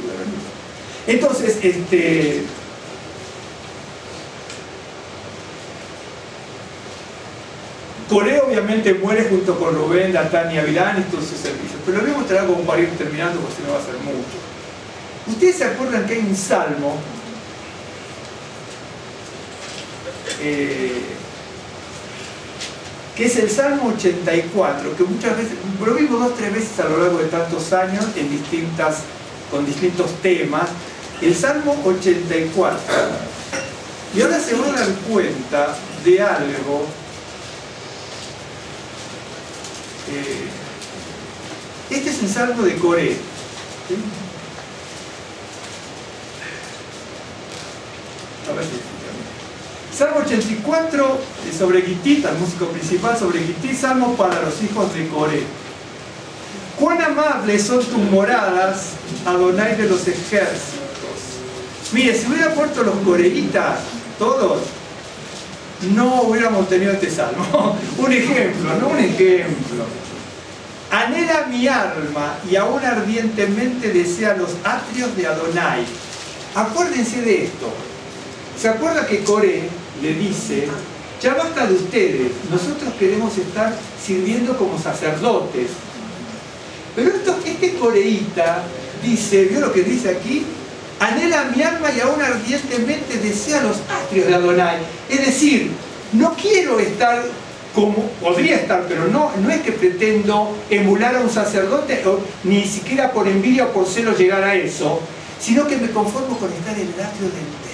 Entonces, Coré obviamente muere junto con Rubén, Datán y Abilán y todos sus servicios. Pero lo voy a mostrar como para ir terminando, porque si no va a ser mucho. Ustedes se acuerdan que hay un salmo que es el Salmo 84, que muchas veces, lo vimos 2 o 3 veces a lo largo de tantos años con distintos temas. El Salmo 84. Y ahora se van a dar cuenta de algo. Este es el Salmo de Coré. ¿Sí? A ver si Salmo 84 sobre Gittí, el músico principal sobre Gittí, Salmo para los hijos de Coré. Cuán amables son tus moradas, Adonai de los ejércitos. Mire, si hubiera puesto los coreitas, todos, no hubiéramos tenido este salmo. Un ejemplo, ¿no? Un ejemplo. Anhela mi alma y aún ardientemente desea los atrios de Adonai. Acuérdense de esto. ¿Se acuerda que Coré le dice, ya basta de ustedes, nosotros queremos estar sirviendo como sacerdotes? Pero este coreíta dice, ¿vio lo que dice aquí? Anhela mi alma y aún ardientemente desea los atrios de Adonai. Es decir, no quiero estar como, podría estar, pero no es que pretendo emular a un sacerdote, ni siquiera por envidia o por celo llegar a eso, sino que me conformo con estar en el atrio del templo.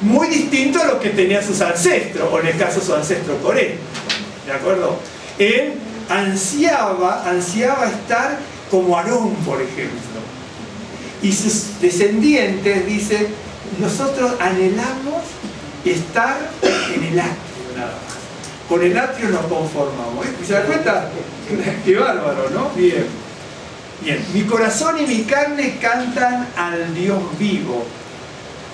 Muy distinto a lo que tenían sus ancestros, o en el caso su ancestro Coré. ¿De acuerdo? Él ansiaba estar como Aarón, por ejemplo. Y sus descendientes, dice, nosotros anhelamos estar en el atrio, nada más. Con el atrio nos conformamos. ¿Y se da cuenta? Qué bárbaro, ¿no? Bien. Bien. Mi corazón y mi carne cantan al Dios vivo.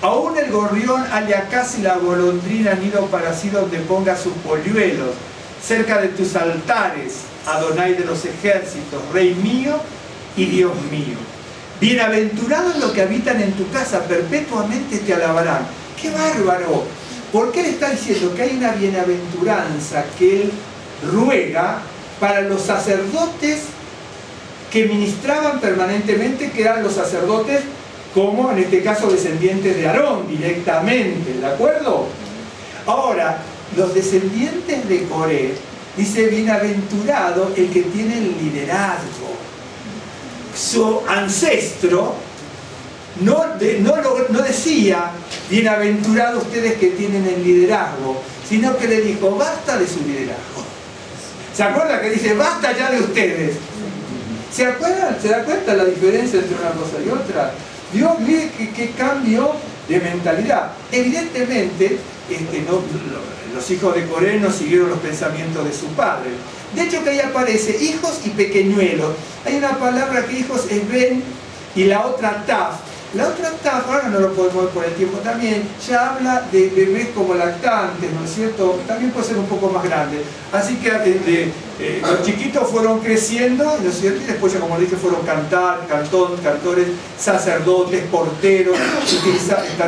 Aún el gorrión halla casi la golondrina nido para sí donde ponga sus polluelos. Cerca de tus altares, Adonai de los ejércitos, Rey mío y Dios mío. Bienaventurados los que habitan en tu casa, perpetuamente te alabarán. ¡Qué bárbaro! ¿Por qué le está diciendo que hay una bienaventuranza que él ruega para los sacerdotes que ministraban permanentemente, que eran los sacerdotes como en este caso descendientes de Aarón directamente, ¿de acuerdo? Ahora, los descendientes de Coré, dice, bienaventurado el que tiene el liderazgo. Su ancestro no decía, bienaventurados ustedes que tienen el liderazgo, sino que le dijo, basta de su liderazgo. ¿Se acuerda que dice, basta ya de ustedes? ¿Se acuerdan? ¿Se da cuenta la diferencia entre una cosa y otra? Dios ve que cambio de mentalidad. Evidentemente, los hijos de Coré no siguieron los pensamientos de su padre. De hecho, que ahí aparece hijos y pequeñuelos. Hay una palabra que hijos es ben y la otra taf. La otra taf, ahora no lo podemos ver por el tiempo también, ya habla de bebés como lactantes, ¿no es cierto? También puede ser un poco más grande. Así que los chiquitos fueron creciendo, ¿no es cierto? Y después ya, como dije, fueron cantores, sacerdotes, porteros,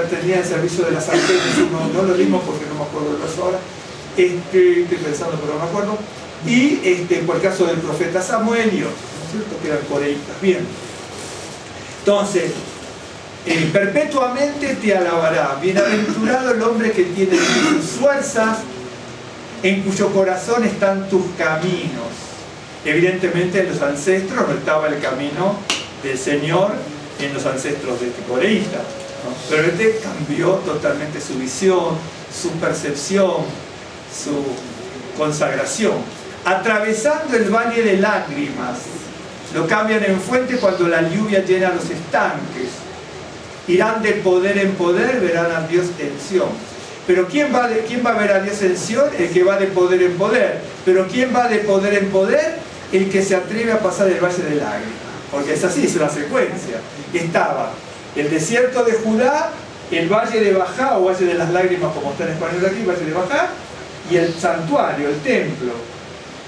tenían el servicio de las sartenes, no lo vimos porque no me acuerdo de eso ahora. Estoy pensando, pero no me acuerdo. Y por el caso del profeta Samuel, ¿no es cierto? Que eran coreítas. Bien. Entonces, perpetuamente te alabará. Bienaventurado el hombre que tiene tus fuerzas, en cuyo corazón están tus caminos. Evidentemente en los ancestros no estaba el camino del Señor en los ancestros de este coreísta, ¿no? Pero este cambió totalmente su visión, su percepción, su consagración. Atravesando el valle de lágrimas, lo cambian en fuente cuando la lluvia llena los estanques. Irán de poder en poder, verán a Dios en Sión. Pero ¿quién va a ver a Dios en Sión? El que va de poder en poder. Pero ¿quién va de poder en poder? El que se atreve a pasar el valle de lágrimas. Porque es así, es una secuencia. Estaba el desierto de Judá, el valle de Bajá, o valle de las lágrimas, como está en español aquí, valle de Bajá, y el santuario, el templo.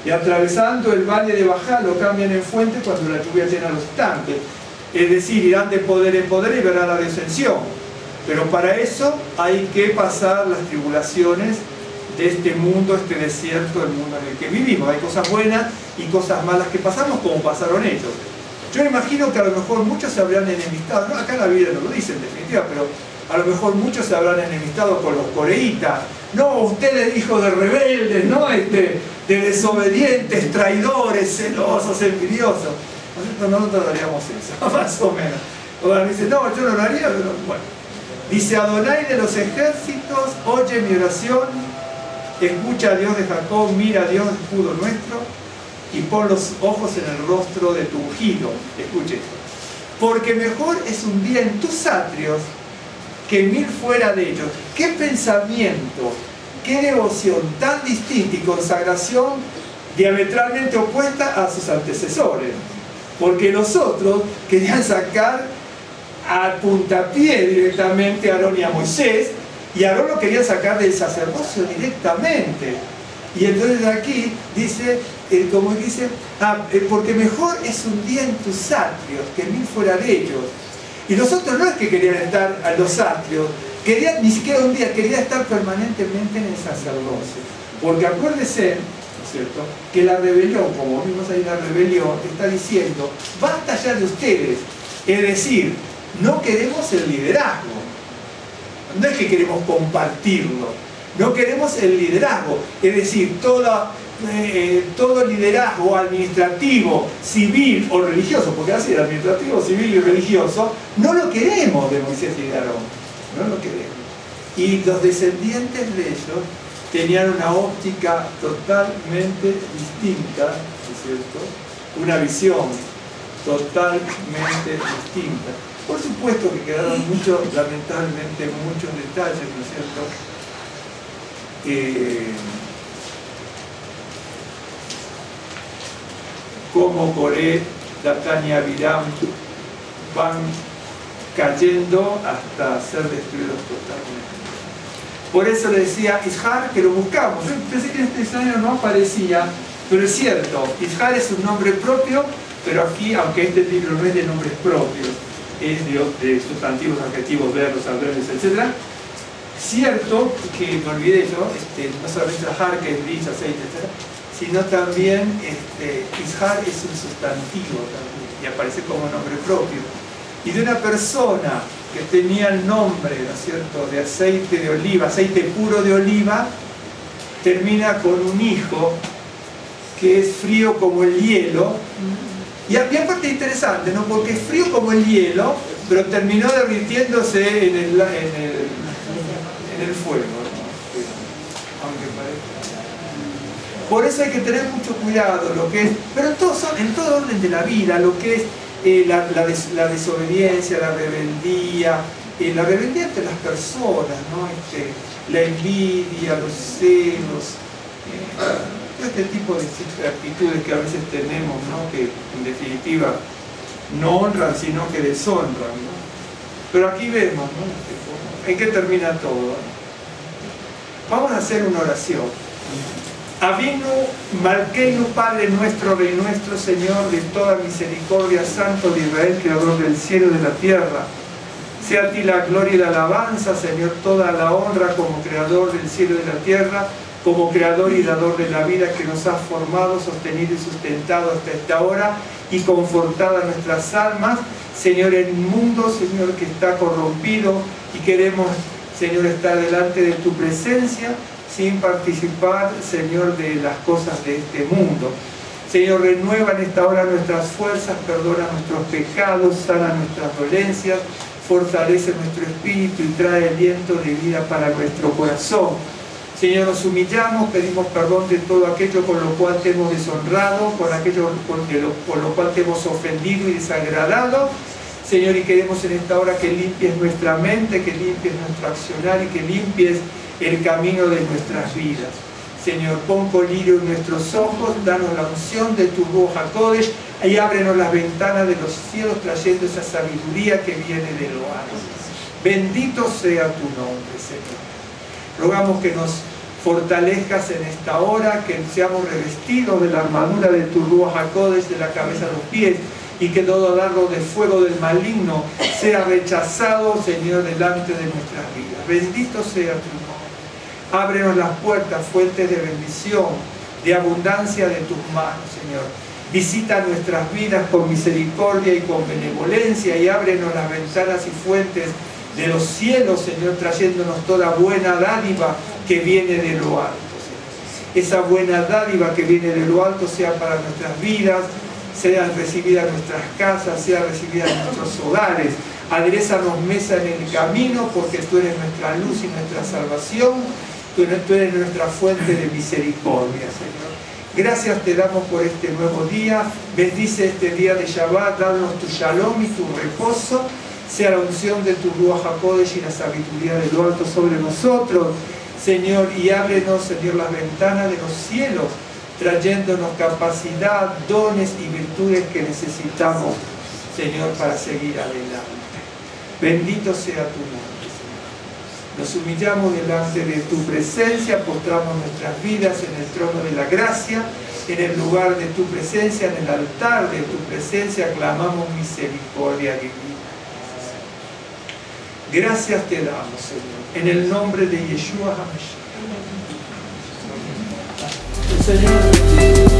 Y atravesando el valle de Bajá lo cambian en fuente cuando la lluvia llena los estanques. Es decir, irán de poder en poder y verán la descensión. Pero para eso hay que pasar las tribulaciones de este mundo, este desierto, el mundo en el que vivimos. Hay cosas buenas y cosas malas que pasamos como pasaron ellos. Yo imagino que a lo mejor muchos se habrán enemistado, no, acá en la Biblia no lo dice en definitiva, pero a lo mejor muchos se habrán enemistado con los coreítas. No, ustedes hijos de rebeldes, ¿no? De desobedientes, traidores, celosos, envidiosos. Nosotros haríamos eso, más o menos. O dice, no, yo no lo haría, pero bueno. Dice, Adonai de los ejércitos, oye mi oración, escucha a Dios de Jacob, mira a Dios, escudo nuestro, y pon los ojos en el rostro de tu ungido. Escuche esto. Porque mejor es un día en tus atrios que 1000 fuera de ellos. ¿Qué pensamiento, qué devoción tan distinta y consagración diametralmente opuesta a sus antecesores? Porque los otros querían sacar a puntapié directamente a Aarón y a Moisés, y a Aarón lo querían sacar del sacerdocio directamente. Y entonces aquí dice, como dice, porque mejor es un día en tus atrios que 1000 fuera de ellos. Y los otros no es que querían estar a los atrios, querían, ni siquiera un día, querían estar permanentemente en el sacerdocio. Porque acuérdese, ¿no es cierto?, que la rebelión, como vimos ahí la rebelión, está diciendo, basta ya de ustedes. Es decir, no queremos el liderazgo. No es que queremos compartirlo, no queremos el liderazgo. Es decir, todo liderazgo administrativo, civil o religioso, porque así era administrativo, civil y religioso, no lo queremos de Moisés y de Aarón. No lo queremos. Y los descendientes de ellos tenían una óptica totalmente distinta, ¿no es cierto? Una visión totalmente distinta. Por supuesto que quedaron lamentablemente muchos detalles, ¿no es cierto? Como Coré, Datán y Abiram van cayendo hasta ser destruidos totalmente. Por eso le decía Ishar que lo buscamos. Yo pensé que en este escenario no aparecía, pero es cierto, Ishar es un nombre propio, pero aquí, aunque este libro no es de nombres propios, es de sustantivos, adjetivos, verbos, adverbios, etc. Cierto que me olvidé yo, no solamente Ishar, que es bris, aceite, etc., sino también Ishar es un sustantivo también, y aparece como nombre propio. Y de una persona que tenía el nombre, ¿no es cierto?, de aceite de oliva, aceite puro de oliva, termina con un hijo que es frío como el hielo. Y aparte interesante, ¿no? Porque es frío como el hielo, pero terminó derritiéndose en el fuego, ¿no? Aunque parezca. Por eso hay que tener mucho cuidado, lo que es, pero en todo orden de la vida, lo que es la desobediencia, la rebeldía entre las personas, ¿no? La envidia, los celos, todo este tipo de actitudes que a veces tenemos, ¿no? Que en definitiva no honran sino que deshonran, ¿no? Pero aquí vemos, ¿no? En qué termina todo. Vamos a hacer una oración. Avinu Malkeinu, Padre nuestro, Rey nuestro, Señor de toda misericordia, Santo de Israel, Creador del cielo y de la tierra. Sea a ti la gloria y la alabanza, Señor, toda la honra como Creador del cielo y de la tierra, como Creador y Dador de la vida, que nos has formado, sostenido y sustentado hasta esta hora y confortado nuestras almas, Señor, en un mundo, Señor, que está corrompido, y queremos, Señor, estar delante de tu presencia sin participar, Señor, de las cosas de este mundo. Señor, renueva en esta hora nuestras fuerzas, perdona nuestros pecados, sana nuestras dolencias, fortalece nuestro espíritu y trae aliento de vida para nuestro corazón. Señor, nos humillamos, pedimos perdón de todo aquello con lo cual te hemos deshonrado, por aquello con lo cual te hemos ofendido y desagradado. Señor, y queremos en esta hora que limpies nuestra mente, que limpies nuestro accionar y que limpies el camino de nuestras vidas. Señor, pon colirio en nuestros ojos, danos la unción de tu Ruach HaKodesh y ábrenos las ventanas de los cielos trayendo esa sabiduría que viene de lo alto. Bendito sea tu nombre, Señor. Rogamos que nos fortalezcas en esta hora, que seamos revestidos de la armadura de tu Ruach HaKodesh de la cabeza a los pies, y que todo dardo de fuego del maligno sea rechazado, Señor, delante de nuestras vidas. Bendito sea tu nombre. Ábrenos las puertas, fuentes de bendición, de abundancia de tus manos, Señor. Visita nuestras vidas con misericordia y con benevolencia y ábrenos las ventanas y fuentes de los cielos, Señor, trayéndonos toda buena dádiva que viene de lo alto, Señor. Esa buena dádiva que viene de lo alto sea para nuestras vidas, sea recibida en nuestras casas, sea recibida en nuestros hogares. Aderézanos mesa en el camino, porque tú eres nuestra luz y nuestra salvación. Tú eres nuestra fuente de misericordia, Señor. Gracias te damos por este nuevo día. Bendice este día de Shabbat, danos tu shalom y tu reposo. Sea la unción de tu Ruach HaKodesh y la sabiduría de lo alto sobre nosotros, Señor, y ábrenos, Señor, las ventanas de los cielos, trayéndonos capacidad, dones y virtudes que necesitamos, Señor, para seguir adelante. Bendito sea tu nombre, Señor. Nos humillamos delante de tu presencia, postramos nuestras vidas en el trono de la gracia, en el lugar de tu presencia, en el altar de tu presencia, clamamos misericordia divina. Gracias te damos, Señor, en el nombre de Yeshua HaMashiach. Señor.